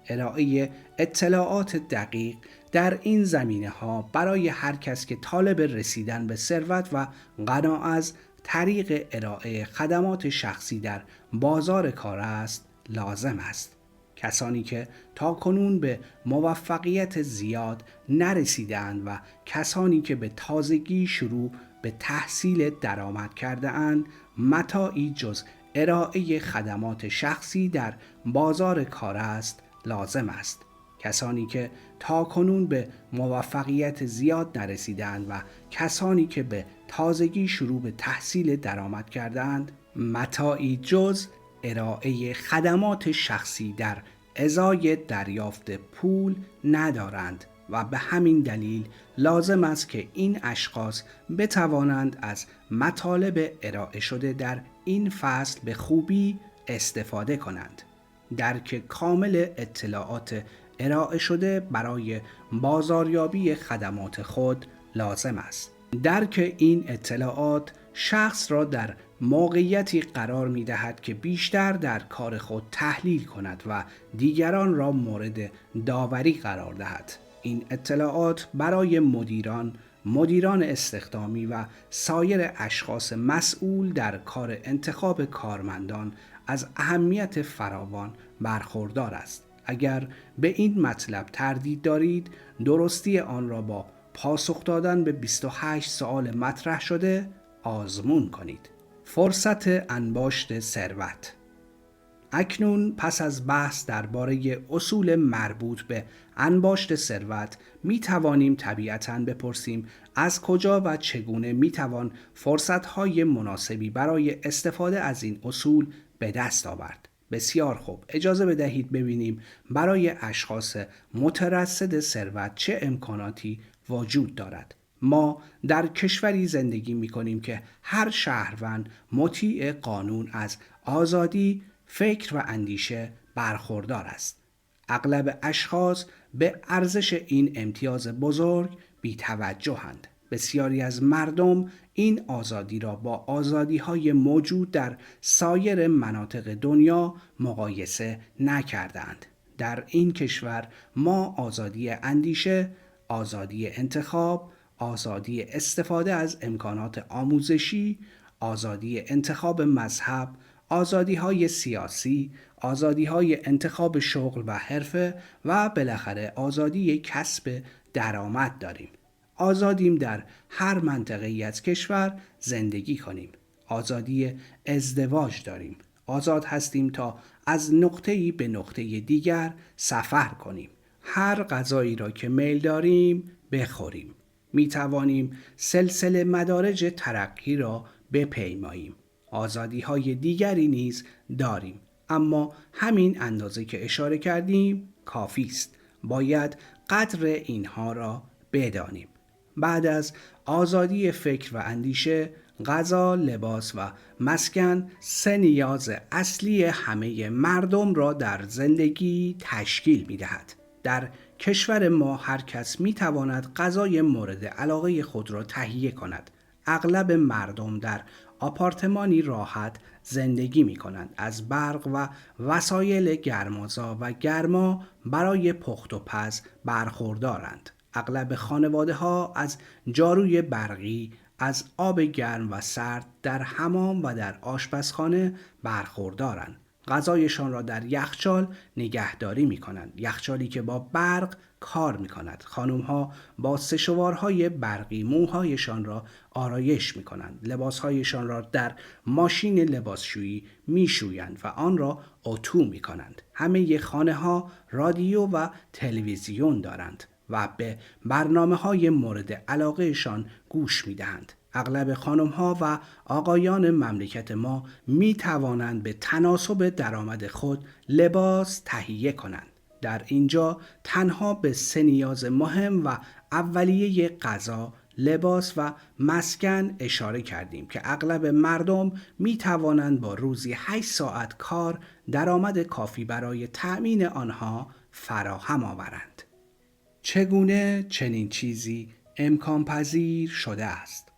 ارائه اطلاعات دقیق در این زمینه‌ها برای هر کس که طالب رسیدن به ثروت و غنا از طریق ارائه خدمات شخصی در بازار کار است لازم است. کسانی که تاکنون به موفقیت زیاد نرسیدند و کسانی که به تازگی شروع به تحصیل درآمد کرده اند متاعی جز ارائه خدمات شخصی در بازار کار است لازم است. کسانی که تاکنون به موفقیت زیاد نرسیدند و کسانی که به تازگی شروع به تحصیل درآمد کردند متاعی جز ارائه خدمات شخصی در ازای دریافت پول ندارند و به همین دلیل لازم است که این اشخاص بتوانند از مطالب ارائه شده در این فصل به خوبی استفاده کنند. درک کامل اطلاعات ارائه شده برای بازاریابی خدمات خود لازم است. درک این اطلاعات شخص را در موقعیتی قرار می دهد که بیشتر در کار خود تحلیل کند و دیگران را مورد داوری قرار دهد. این اطلاعات برای مدیران استخدامی و سایر اشخاص مسئول در کار انتخاب کارمندان از اهمیت فراوان برخوردار است. اگر به این مطلب تردید دارید، درستی آن را با پاسخ دادن به 28 سوال مطرح شده آزمون کنید. فرصت انباشت ثروت. اکنون پس از بحث درباره اصول مربوط به انباشت ثروت می توانیم طبیعتاً بپرسیم از کجا و چگونه می توان فرصت‌های مناسبی برای استفاده از این اصول به دست آورد. بسیار خوب، اجازه بدهید ببینیم برای اشخاص مترصد ثروت چه امکاناتی وجود دارد. ما در کشوری زندگی می کنیم که هر شهروند مطیع قانون از آزادی فکر و اندیشه برخوردار است. اغلب اشخاص به ارزش این امتیاز بزرگ بی‌توجه‌اند. بسیاری از مردم این آزادی را با آزادی‌های موجود در سایر مناطق دنیا مقایسه نکردند. در این کشور ما آزادی اندیشه، آزادی انتخاب، آزادی استفاده از امکانات آموزشی، آزادی انتخاب مذهب، آزادی‌های سیاسی، آزادی‌های انتخاب شغل و حرفه و بالاخره آزادی کسب درآمد داریم. آزادیم در هر منطقه‌ای از کشور زندگی کنیم. آزادی ازدواج داریم. آزاد هستیم تا از نقطه‌ای به نقطه دیگر سفر کنیم. هر غذایی را که میل داریم بخوریم. می توانیم سلسله مدارج ترقی را بپیماییم. آزادی های دیگری نیز داریم، اما همین اندازه که اشاره کردیم کافی است. باید قدر اینها را بدانیم. بعد از آزادی فکر و اندیشه، غذا، لباس و مسکن سه نیاز اصلی همه مردم را در زندگی تشکیل می دهد. در کشور ما هر کس می تواند غذای مورد علاقه خود را تهیه کند. اغلب مردم در آپارتمانی راحت زندگی می کنند. از برق و وسایل گرمازا و گرما برای پخت و پز برخوردارند. اغلب خانواده ها از جاروی برقی، از آب گرم و سرد در حمام و در آشپزخانه برخوردارند. غذایشان را در یخچال نگهداری می کنند. یخچالی که با برق کار می کند. خانم ها با سشوارهای برقی موهایشان را آرایش می کنند. لباسهایشان را در ماشین لباسشویی می شویند و آن را اتو می کنند. همه خانه ها رادیو و تلویزیون دارند و به برنامه‌های مورد علاقهشان گوش می‌دهند. اغلب خانم‌ها و آقایان مملکت ما می‌توانند به تناسب درآمد خود لباس تهیه کنند. در اینجا تنها به سه نیاز مهم و اولیه غذا، لباس و مسکن اشاره کردیم که اغلب مردم می‌توانند با روزی 8 ساعت کار درآمد کافی برای تأمین آنها فراهم آورند. چگونه چنین چیزی امکان پذیر شده است؟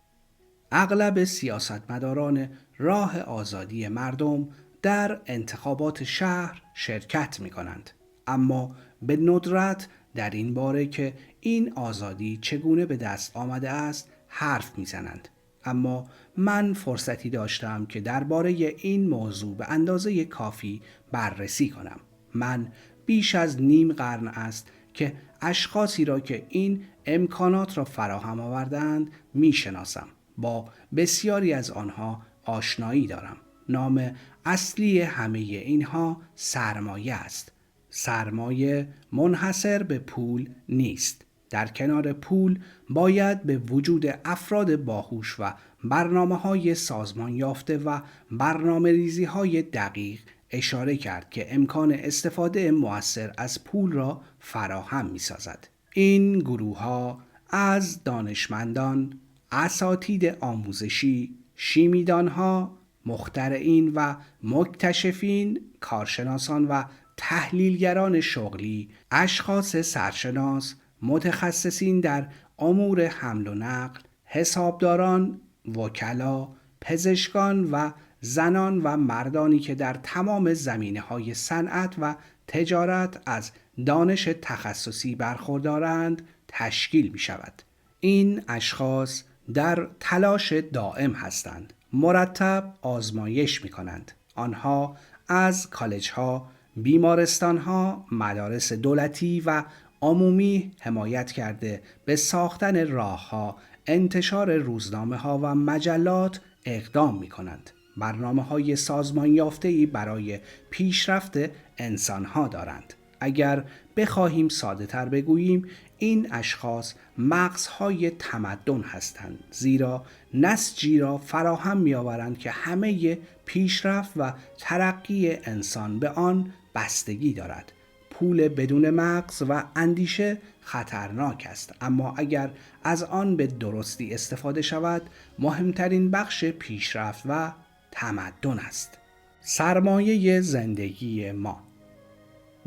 اغلب سیاستمداران راه آزادی مردم در انتخابات شهر شرکت می کنند، اما به ندرت در این باره که این آزادی چگونه به دست آمده است حرف می زنند. اما من فرصتی داشتم که درباره این موضوع به اندازه کافی بررسی کنم. من بیش از نیم قرن است که اشخاصی را که این امکانات را فراهم آوردند می شناسم. با بسیاری از آنها آشنایی دارم. نام اصلی همه اینها سرمایه است. سرمایه منحصر به پول نیست. در کنار پول باید به وجود افراد باهوش و برنامه‌های سازمان یافته و برنامه‌ریزی‌های دقیق اشاره کرد که امکان استفاده مؤثر از پول را فراهم می‌سازد. این گروه‌ها از دانشمندان، اساتید آموزشی، شیمیدان‌ها، مخترعین و مکتشفین، کارشناسان و تحلیلگران شغلی، اشخاص سرشناس، متخصصین در امور حمل و نقل، حسابداران، وکلا، پزشکان و زنان و مردانی که در تمام زمینه‌های صنعت و تجارت از دانش تخصصی برخوردارند تشکیل می شود. این اشخاص در تلاش دائم هستند. مرتب آزمایش می کنند. آنها از کالج‌ها، بیمارستان‌ها، مدارس دولتی و عمومی حمایت کرده به ساختن راه‌ها، انتشار روزنامه‌ها و مجلات اقدام می‌کنند. برنامه‌های سازمان یافته‌ای برای پیشرفت انسان‌ها دارند. اگر بخواهیم ساده‌تر بگوییم، این اشخاص مغزهای تمدن هستند، زیرا نسجی را فراهم می‌آورند که همه پیشرفت و ترقی انسان به آن بستگی دارد. پول بدون مغز و اندیشه خطرناک است، اما اگر از آن به درستی استفاده شود مهمترین بخش پیشرفت و تمدن است. سرمایه زندگی ما.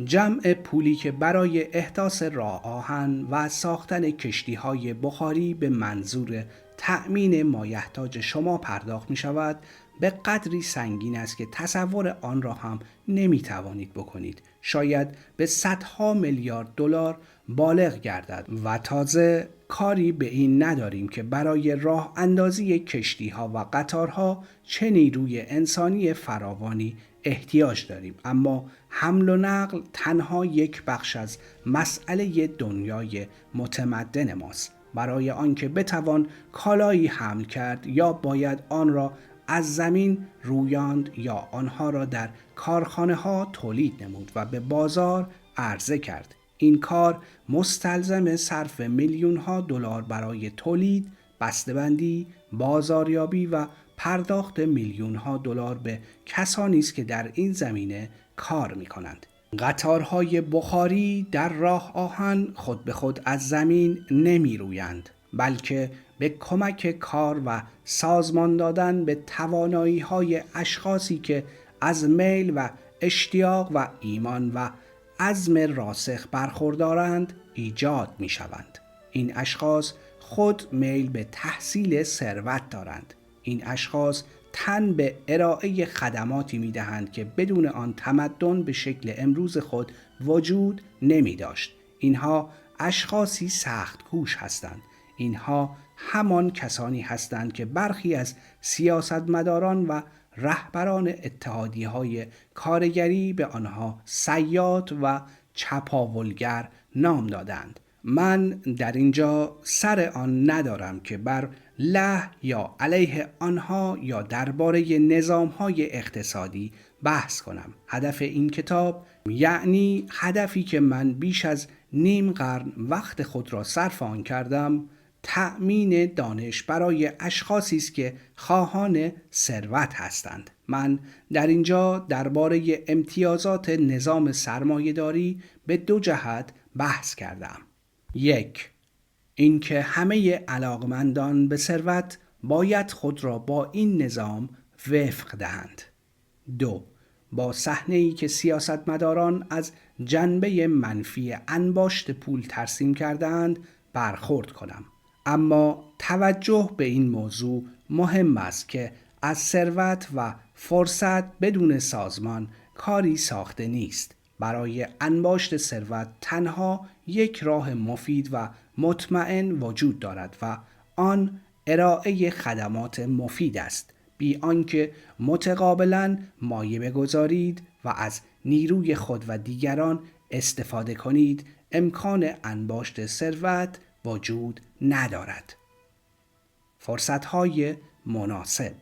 جمع پولی که برای احداث راه آهن و ساختن کشتی‌های بخاری به منظور تأمین مایحتاج شما پرداخت می شود به قدری سنگین است که تصور آن را هم نمی توانید بکنید. شاید به صدها میلیارد دلار بالغ گردد و تازه کاری به این نداریم که برای راه اندازی کشتی‌ها و قطارها چه نیروی انسانی فراوانی احتیاج داریم. اما حمل و نقل تنها یک بخش از مسئله دنیای متمدن ماست. برای آنکه بتوان کالایی حمل کرد یا باید آن را از زمین رویاند یا آنها را در کارخانه ها تولید نمود و به بازار عرضه کرد. این کار مستلزم صرف میلیون ها دلار برای تولید، بسته‌بندی، بازاریابی و پرداخت میلیون ها دلار به کسانی است که در این زمینه کار می کنند. قطارهای بخاری در راه آهن خود به خود از زمین نمی رویند، بلکه به کمک کار و سازمان دادن به توانایی های اشخاصی که از میل و اشتیاق و ایمان و عزم راسخ برخوردارند ایجاد می شوند. این اشخاص خود میل به تحصیل ثروت دارند. این اشخاص تن به ارائه خدماتی می دهند که بدون آن تمدن به شکل امروز خود وجود نمی داشت. اینها اشخاصی سخت کوش هستند. اینها همان کسانی هستند که برخی از سیاستمداران و رهبران اتحادیه‌های کارگری به آنها صیاد و چپاولگر نام دادند. من در اینجا سر آن ندارم که بر له یا علیه آنها یا درباره نظام‌های اقتصادی بحث کنم. هدف این کتاب، یعنی هدفی که من بیش از نیم قرن وقت خود را صرف آن کردم، تأمین دانش برای اشخاصی است که خواهان ثروت هستند. من در اینجا درباره امتیازات نظام سرمایه‌داری به دو جهت بحث کردم. 1. اینکه همه علاقمندان به ثروت باید خود را با این نظام وفق دهند. 2. با صحنه‌ای که سیاستمداران از جنبه منفی انباشت پول ترسیم کردند برخورد کنم. اما توجه به این موضوع مهم است که از ثروت و فرصت بدون سازمان کاری ساخته نیست. برای انباشت ثروت تنها یک راه مفید و مطمئن وجود دارد و آن ارائه خدمات مفید است، بی آنکه متقابلاً مایه بگذارید و از نیروی خود و دیگران استفاده کنید. امکان انباشت ثروت وجود ندارد. فرصت‌های مناسب.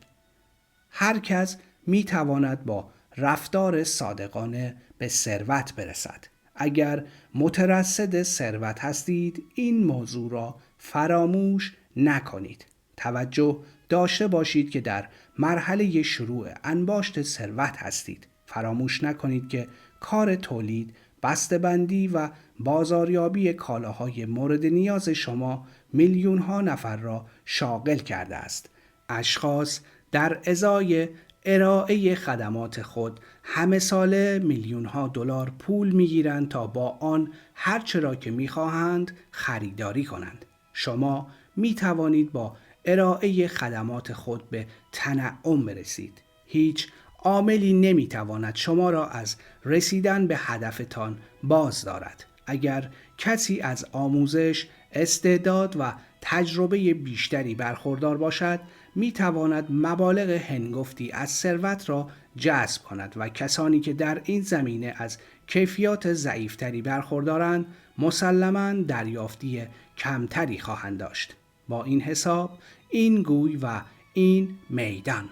هر کس می تواند با رفتار صادقانه به ثروت برسد. اگر مترصد ثروت هستید، این موضوع را فراموش نکنید. توجه داشته باشید که در مرحله شروع انباشت ثروت هستید. فراموش نکنید که کار تولید، بسته‌بندی و بازاریابی کالاهای مورد نیاز شما میلیون ها نفر را شاغل کرده است. اشخاص در ازای ارائه خدمات خود همه ساله میلیون ها دلار پول میگیرند تا با آن هر چرا که میخواهند خریداری کنند. شما می توانید با ارائه خدمات خود به تنعم برسید. هیچ عاملی نمیتواند شما را از رسیدن به هدفتان باز دارد. اگر کسی از آموزش، استعداد و تجربه بیشتری برخوردار باشد، میتواند مبالغ هنگفتی از ثروت را جذب کند و کسانی که در این زمینه از کیفیات ضعیفتری برخوردارند مسلماً دریافتی کمتری خواهند داشت. با این حساب، این گوی و این میدان،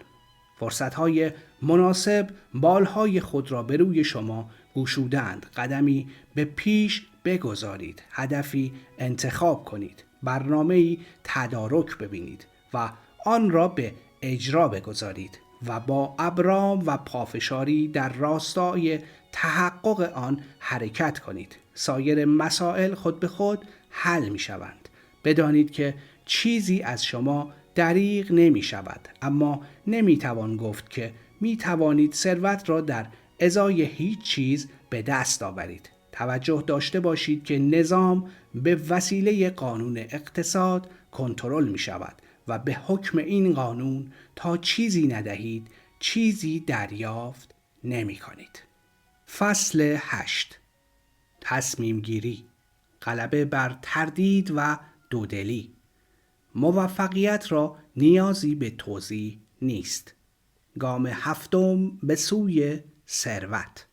فرصت‌های مناسب بالهای خود را به روی شما گشودند. قدمی به پیش بگذارید، هدفی انتخاب کنید، برنامه‌ای تدارک ببینید و آن را به اجرا بگذارید و با ابرام و پافشاری در راستای تحقق آن حرکت کنید. سایر مسائل خود به خود حل می شوند. بدانید که چیزی از شما دریغ نمی شود، اما نمی توان گفت که می توانید ثروت را در ازای هیچ چیز به دست آورید. توجه داشته باشید که نظام به وسیله قانون اقتصاد کنترل می شود و به حکم این قانون تا چیزی ندهید چیزی دریافت نمی کنید. فصل 8. تصمیم گیری، غلبه بر تردید و دودلی. موفقیت را نیازی به توضیح نیست. گام 7 به سوی ثروت.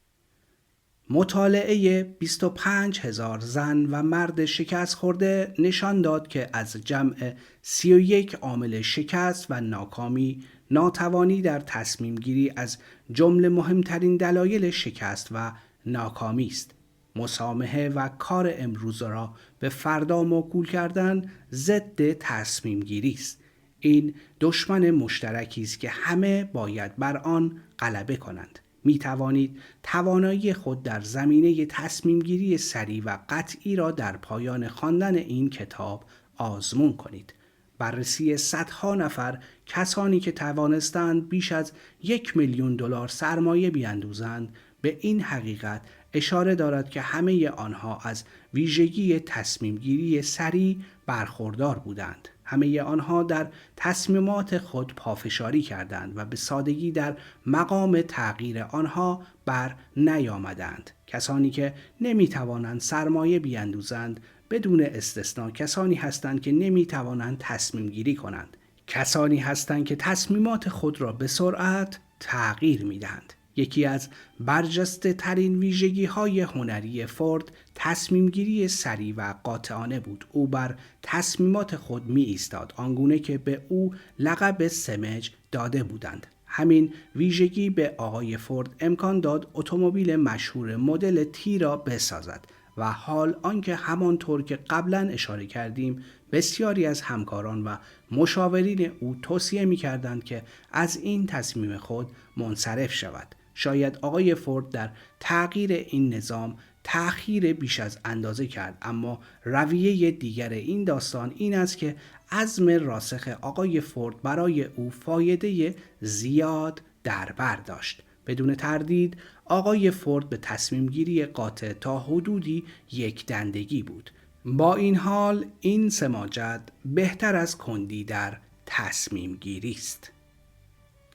مطالعه 25,000 زن و مرد شکست خورده نشان داد که از جمع 31 عامل شکست و ناکامی، ناتوانی در تصمیم گیری از جمله مهمترین دلایل شکست و ناکامی است. مسامحه و کار امروز را به فردا موکول کردن ضد تصمیم گیری است. این دشمن مشترکی است که همه باید بر آن غلبه کنند. می توانید توانایی خود در زمینه تصمیم گیری سریع و قطعی را در پایان خواندن این کتاب آزمون کنید. بررسی صدها نفر کسانی که توانستند بیش از $1,000,000 سرمایه بیندوزند به این حقیقت اشاره دارد که همه آنها از ویژگی تصمیم گیری سریع برخوردار بودند. همه آنها در تصمیمات خود پافشاری کردند و به سادگی در مقام تغییر آنها بر نیامدند. کسانی که نمیتوانند سرمایه بیندوزند بدون استثنا کسانی هستند که نمیتوانند تصمیم گیری کنند. کسانی هستند که تصمیمات خود را به سرعت تغییر میدهند. یکی از برجسته ترین ویژگی های هنری فورد تصمیم گیری سریع و قاطعانه بود. او بر تصمیمات خود می ایستاد، آنگونه که به او لقب سمج داده بودند. همین ویژگی به آقای فورد امکان داد اتومبیل مشهور مدل تی را بسازد و حال آنکه همانطور که قبلا اشاره کردیم بسیاری از همکاران و مشاورین او توصیه می کردند که از این تصمیم خود منصرف شود. شاید آقای فورد در تغییر این نظام تأخیر بیش از اندازه کرد، اما رویه دیگر این داستان این است که عزم راسخ آقای فورد برای او فایده زیاد در بر داشت. بدون تردید آقای فورد به تصمیم گیری قاطع تا حدودی یک دندگی بود. با این حال این سماجت بهتر از کندی در تصمیم گیری است.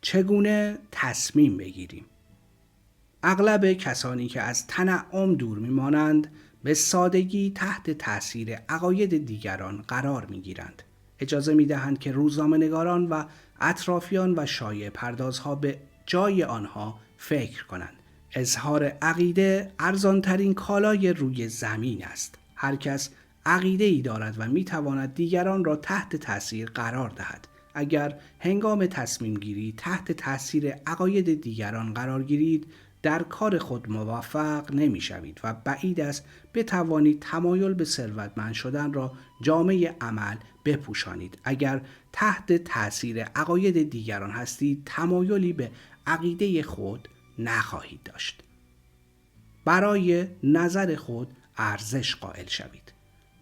چگونه تصمیم بگیریم؟ اغلب کسانی که از تنعم دور می‌مانند به سادگی تحت تأثیر عقاید دیگران قرار می‌گیرند. اجازه می‌دهند که روزنامه‌نگاران و اطرافیان و شایعه پردازها به جای آنها فکر کنند. اظهار عقیده ارزان‌ترین کالای روی زمین است. هر کس عقیده‌ای دارد و می‌تواند دیگران را تحت تأثیر قرار دهد. اگر هنگام تصمیم گیری تحت تأثیر عقاید دیگران قرار گیرید، در کار خود موفق نمی شوید و بعید است بتوانید تمایل به ثروتمند شدن را جامه عمل بپوشانید. اگر تحت تأثیر عقاید دیگران هستید، تمایلی به عقیده خود نخواهید داشت. برای نظر خود ارزش قائل شوید.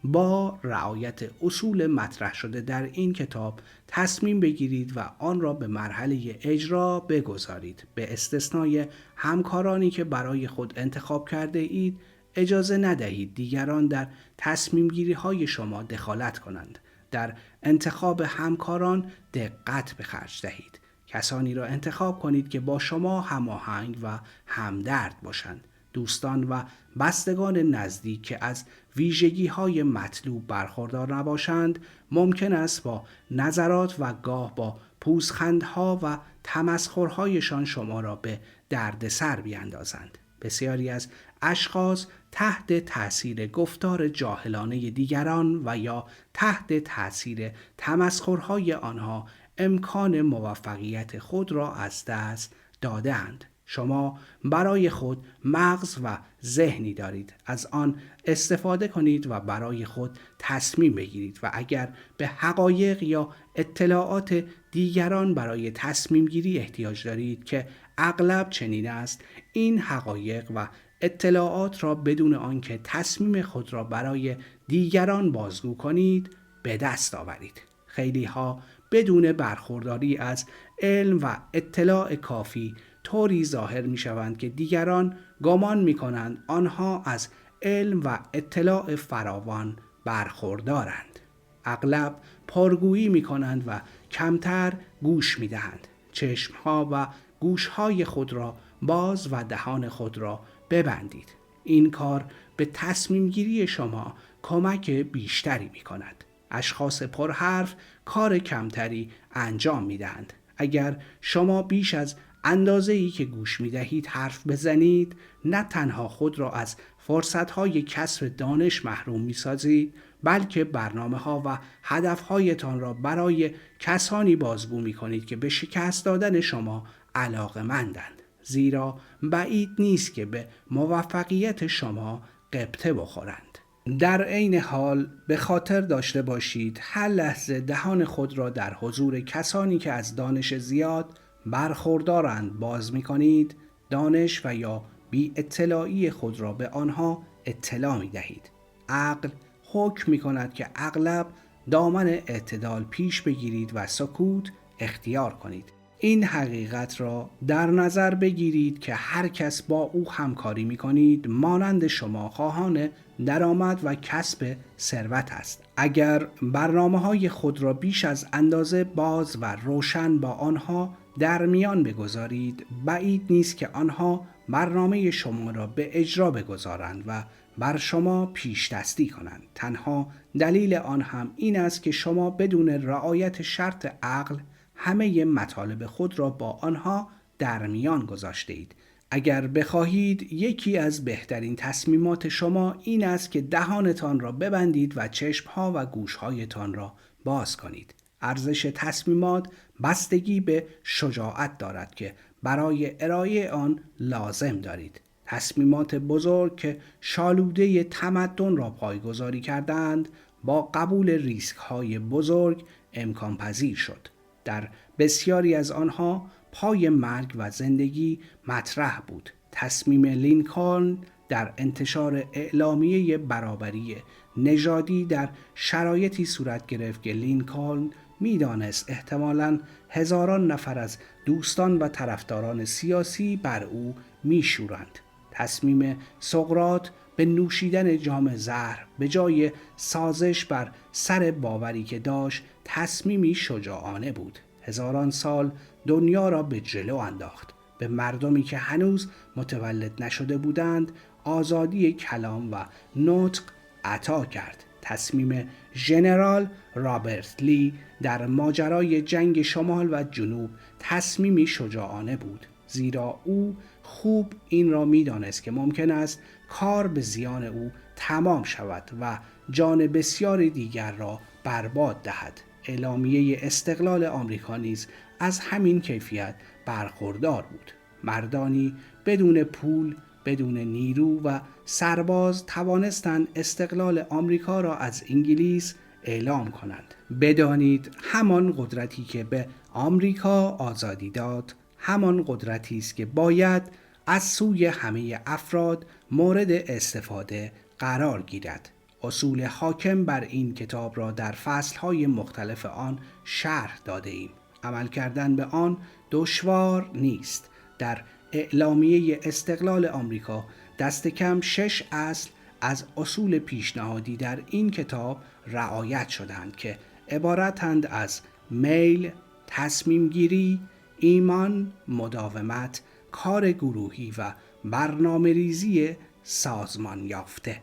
با رعایت اصول مطرح شده در این کتاب تصمیم بگیرید و آن را به مرحله اجرا بگذارید. به استثنای همکارانی که برای خود انتخاب کرده اید، اجازه ندهید دیگران در تصمیم گیری های شما دخالت کنند. در انتخاب همکاران دقت به خرج دهید. کسانی را انتخاب کنید که با شما هماهنگ و همدرد باشند. دوستان و بستگان نزدیک که از ویژگی‌های مطلوب برخوردار نباشند ممکن است با نظرات و گاه با پوزخندها و تمسخرهایشان شما را به دردسر بیندازند. بسیاری از اشخاص تحت تأثیر گفتار جاهلانه دیگران و یا تحت تأثیر تمسخرهای آنها امکان موفقیت خود را از دست داده‌اند. شما برای خود مغز و ذهنی دارید. از آن استفاده کنید و برای خود تصمیم بگیرید و اگر به حقایق یا اطلاعات دیگران برای تصمیم گیری احتیاج دارید که اغلب چنین است، این حقایق و اطلاعات را بدون آنکه تصمیم خود را برای دیگران بازگو کنید به دست آورید. خیلی ها بدون برخورداری از علم و اطلاع کافی طوری ظاهر می شوند که دیگران گمان می کنند آنها از علم و اطلاع فراوان برخوردارند. اغلب پرگویی می کنند و کمتر گوش می دهند. چشمها و گوشهای خود را باز و دهان خود را ببندید. این کار به تصمیم گیری شما کمک بیشتری می کند. اشخاص پرحرف کار کمتری انجام می دهند. اگر شما بیش از اندازه‌ای که گوش می دهید حرف بزنید، نه تنها خود را از فرصت‌های کسب دانش محروم می سازید، بلکه برنامه‌ها و هدف‌هایتان را برای کسانی بازگو می کنید که به شکست دادن شما علاقه‌مندند. زیرا بعید نیست که به موفقیت شما غبطه بخورند. در عین حال به خاطر داشته باشید هر لحظه دهان خود را در حضور کسانی که از دانش زیاد برخوردارند باز می کنید، دانش و یا بی اطلاعی خود را به آنها اطلاع می دهید. عقل حکم می کند که اغلب دامن اعتدال پیش بگیرید و سکوت اختیار کنید. این حقیقت را در نظر بگیرید که هر کس با او همکاری می کنید مانند شما خواهان درآمد و کسب ثروت است. اگر برنامه‌های خود را بیش از اندازه باز و روشن با آنها در میان بگذارید، بعید نیست که آنها برنامه شما را به اجرا بگذارند و بر شما پیش دستی کنند. تنها دلیل آن هم این است که شما بدون رعایت شرط عقل همه مطالب خود را با آنها در میان گذاشته اید. اگر بخواهید یکی از بهترین تصمیمات شما این است که دهانتان را ببندید و چشمها و گوشهایتان را باز کنید. ارزش تصمیمات بستگی به شجاعت دارد که برای ارائه آن لازم دارید. تصمیمات بزرگ که شالوده تمدن را پایگذاری کردند با قبول ریسک های بزرگ امکان پذیر شد. در بسیاری از آنها پای مرگ و زندگی مطرح بود. تصمیم لینکلن در انتشار اعلامیه برابری نژادی در شرایطی صورت گرفت که لینکلن می‌دانست احتمالاً هزاران نفر از دوستان و طرفداران سیاسی بر او می‌شورند. تصمیم سقراط به نوشیدن جام زهر به جای سازش بر سر باوری که داشت تصمیمی شجاعانه بود. هزاران سال دنیا را به جلو انداخت. به مردمی که هنوز متولد نشده بودند آزادی کلام و نطق عطا کرد. تصمیم ژنرال رابرت لی در ماجرای جنگ شمال و جنوب تصمیمی شجاعانه بود، زیرا او خوب این را می‌دانست که ممکن است کار به زیان او تمام شود و جان بسیاری دیگر را برباد دهد. اعلامیه استقلال آمریکا نیز از همین کیفیت برخوردار بود. مردانی بدون پول، بدون نیرو و سرباز توانستند استقلال آمریکا را از انگلیس اعلام کنند. بدانید همان قدرتی که به آمریکا آزادی داد، همان قدرتی است که باید از سوی همه افراد مورد استفاده قرار گیرد. اصول حاکم بر این کتاب را در فصلهای مختلف آن شرح داده ایم. عمل کردن به آن دشوار نیست. در اعلامیه استقلال آمریکا دست کم 6 اصل از اصول پیشنهادی در این کتاب رعایت شدند که عبارتند از میل، تصمیم گیری، ایمان، مداومت، کار گروهی و برنامه ریزی سازمان یافته.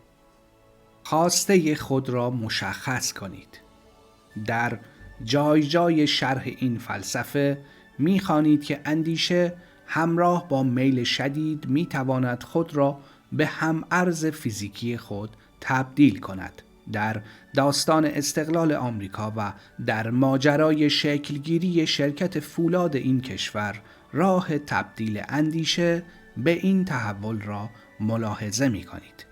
خواسته خود را مشخص کنید. در جای جای شرح این فلسفه می‌خوانید که اندیشه همراه با میل شدید می‌تواند خود را به هم‌ارز فیزیکی خود تبدیل کند. در داستان استقلال آمریکا و در ماجرای شکلگیری شرکت فولاد این کشور راه تبدیل اندیشه به این تحول را ملاحظه می‌کنید.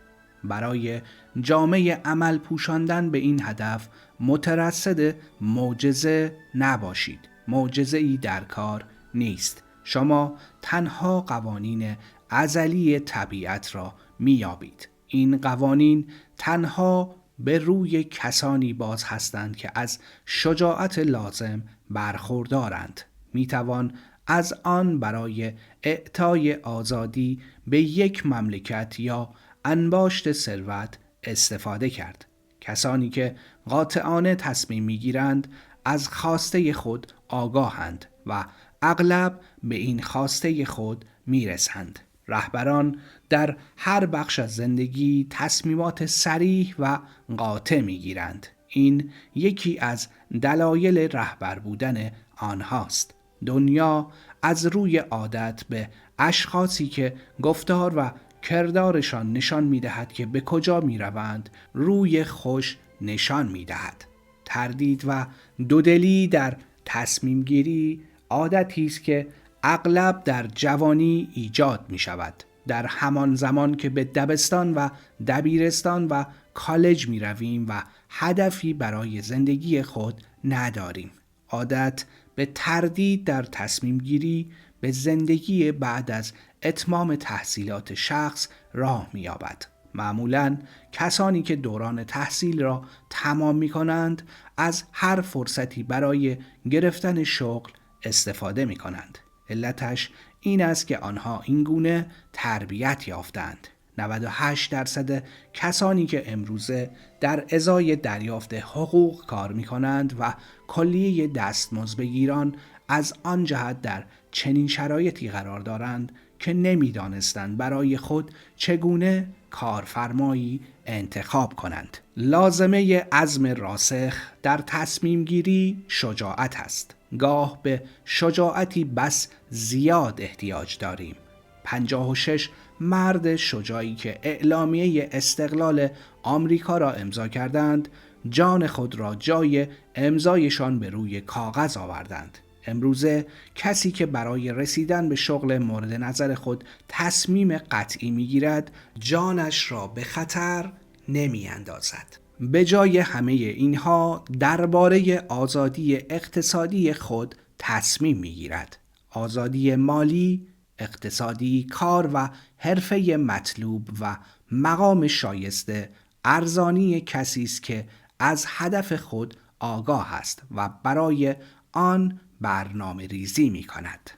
برای جامعه عمل پوشاندن به این هدف مترصد معجزه نباشید. معجزه‌ای در کار نیست. شما تنها قوانین ازلی طبیعت را میابید. این قوانین تنها به روی کسانی باز هستند که از شجاعت لازم برخوردارند. میتوان از آن برای اعطای آزادی به یک مملکت یا انباشت ثروت استفاده کرد. کسانی که قاطعانه تصمیم میگیرند از خواسته خود آگاهند و اغلب به این خواسته خود میرسند. رهبران در هر بخش از زندگی تصمیمات صریح و قاطع میگیرند. این یکی از دلایل رهبر بودن آنهاست. دنیا از روی عادت به اشخاصی که گفتار و کردارشان نشان می‌دهد که به کجا می‌روند روی خوش نشان می‌دهد. تردید و دودلی در تصمیم گیری عادتی است که اغلب در جوانی ایجاد می شود. در همان زمان که به دبستان و دبیرستان و کالج می رویم و هدفی برای زندگی خود نداریم. عادت به تردید در تصمیم گیری به زندگی بعد از اتمام تحصیلات شخص راه می یابد. معمولاً کسانی که دوران تحصیل را تمام می کنند از هر فرصتی برای گرفتن شغل استفاده می کنند. علتش این است که آنها اینگونه تربیت یافتند. 98% کسانی که امروزه در ازای دریافت حقوق کار می کنند و کلیه دستمزدبگیران از آن جهت در چنین شرایطی قرار دارند که نمی دانستند برای خود چگونه کارفرمایی انتخاب کنند. لازمه عزم راسخ در تصمیم گیری شجاعت است. گاه به شجاعتی بس زیاد احتیاج داریم. 56 مرد شجاعی که اعلامیه استقلال آمریکا را امضا کردند، جان خود را جای امضایشان به روی کاغذ آوردند. امروزه کسی که برای رسیدن به شغل مورد نظر خود تصمیم قطعی میگیرد، جانش را به خطر نمی اندازد. به جای همه اینها درباره آزادی اقتصادی خود تصمیم میگیرد. آزادی مالی، اقتصادی، کار و حرفه مطلوب و مقام شایسته ارزانی کسی است که از هدف خود آگاه است و برای آن برنامه ریزی می کند.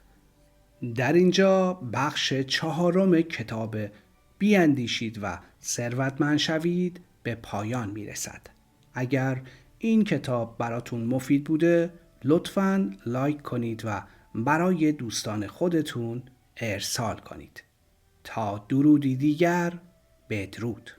در اینجا بخش 4 کتاب بیاندیشید و ثروتمند شوید به پایان می رسد. اگر این کتاب براتون مفید بوده لطفاً لایک کنید و برای دوستان خودتون ارسال کنید. تا درودی دیگر، بدرود.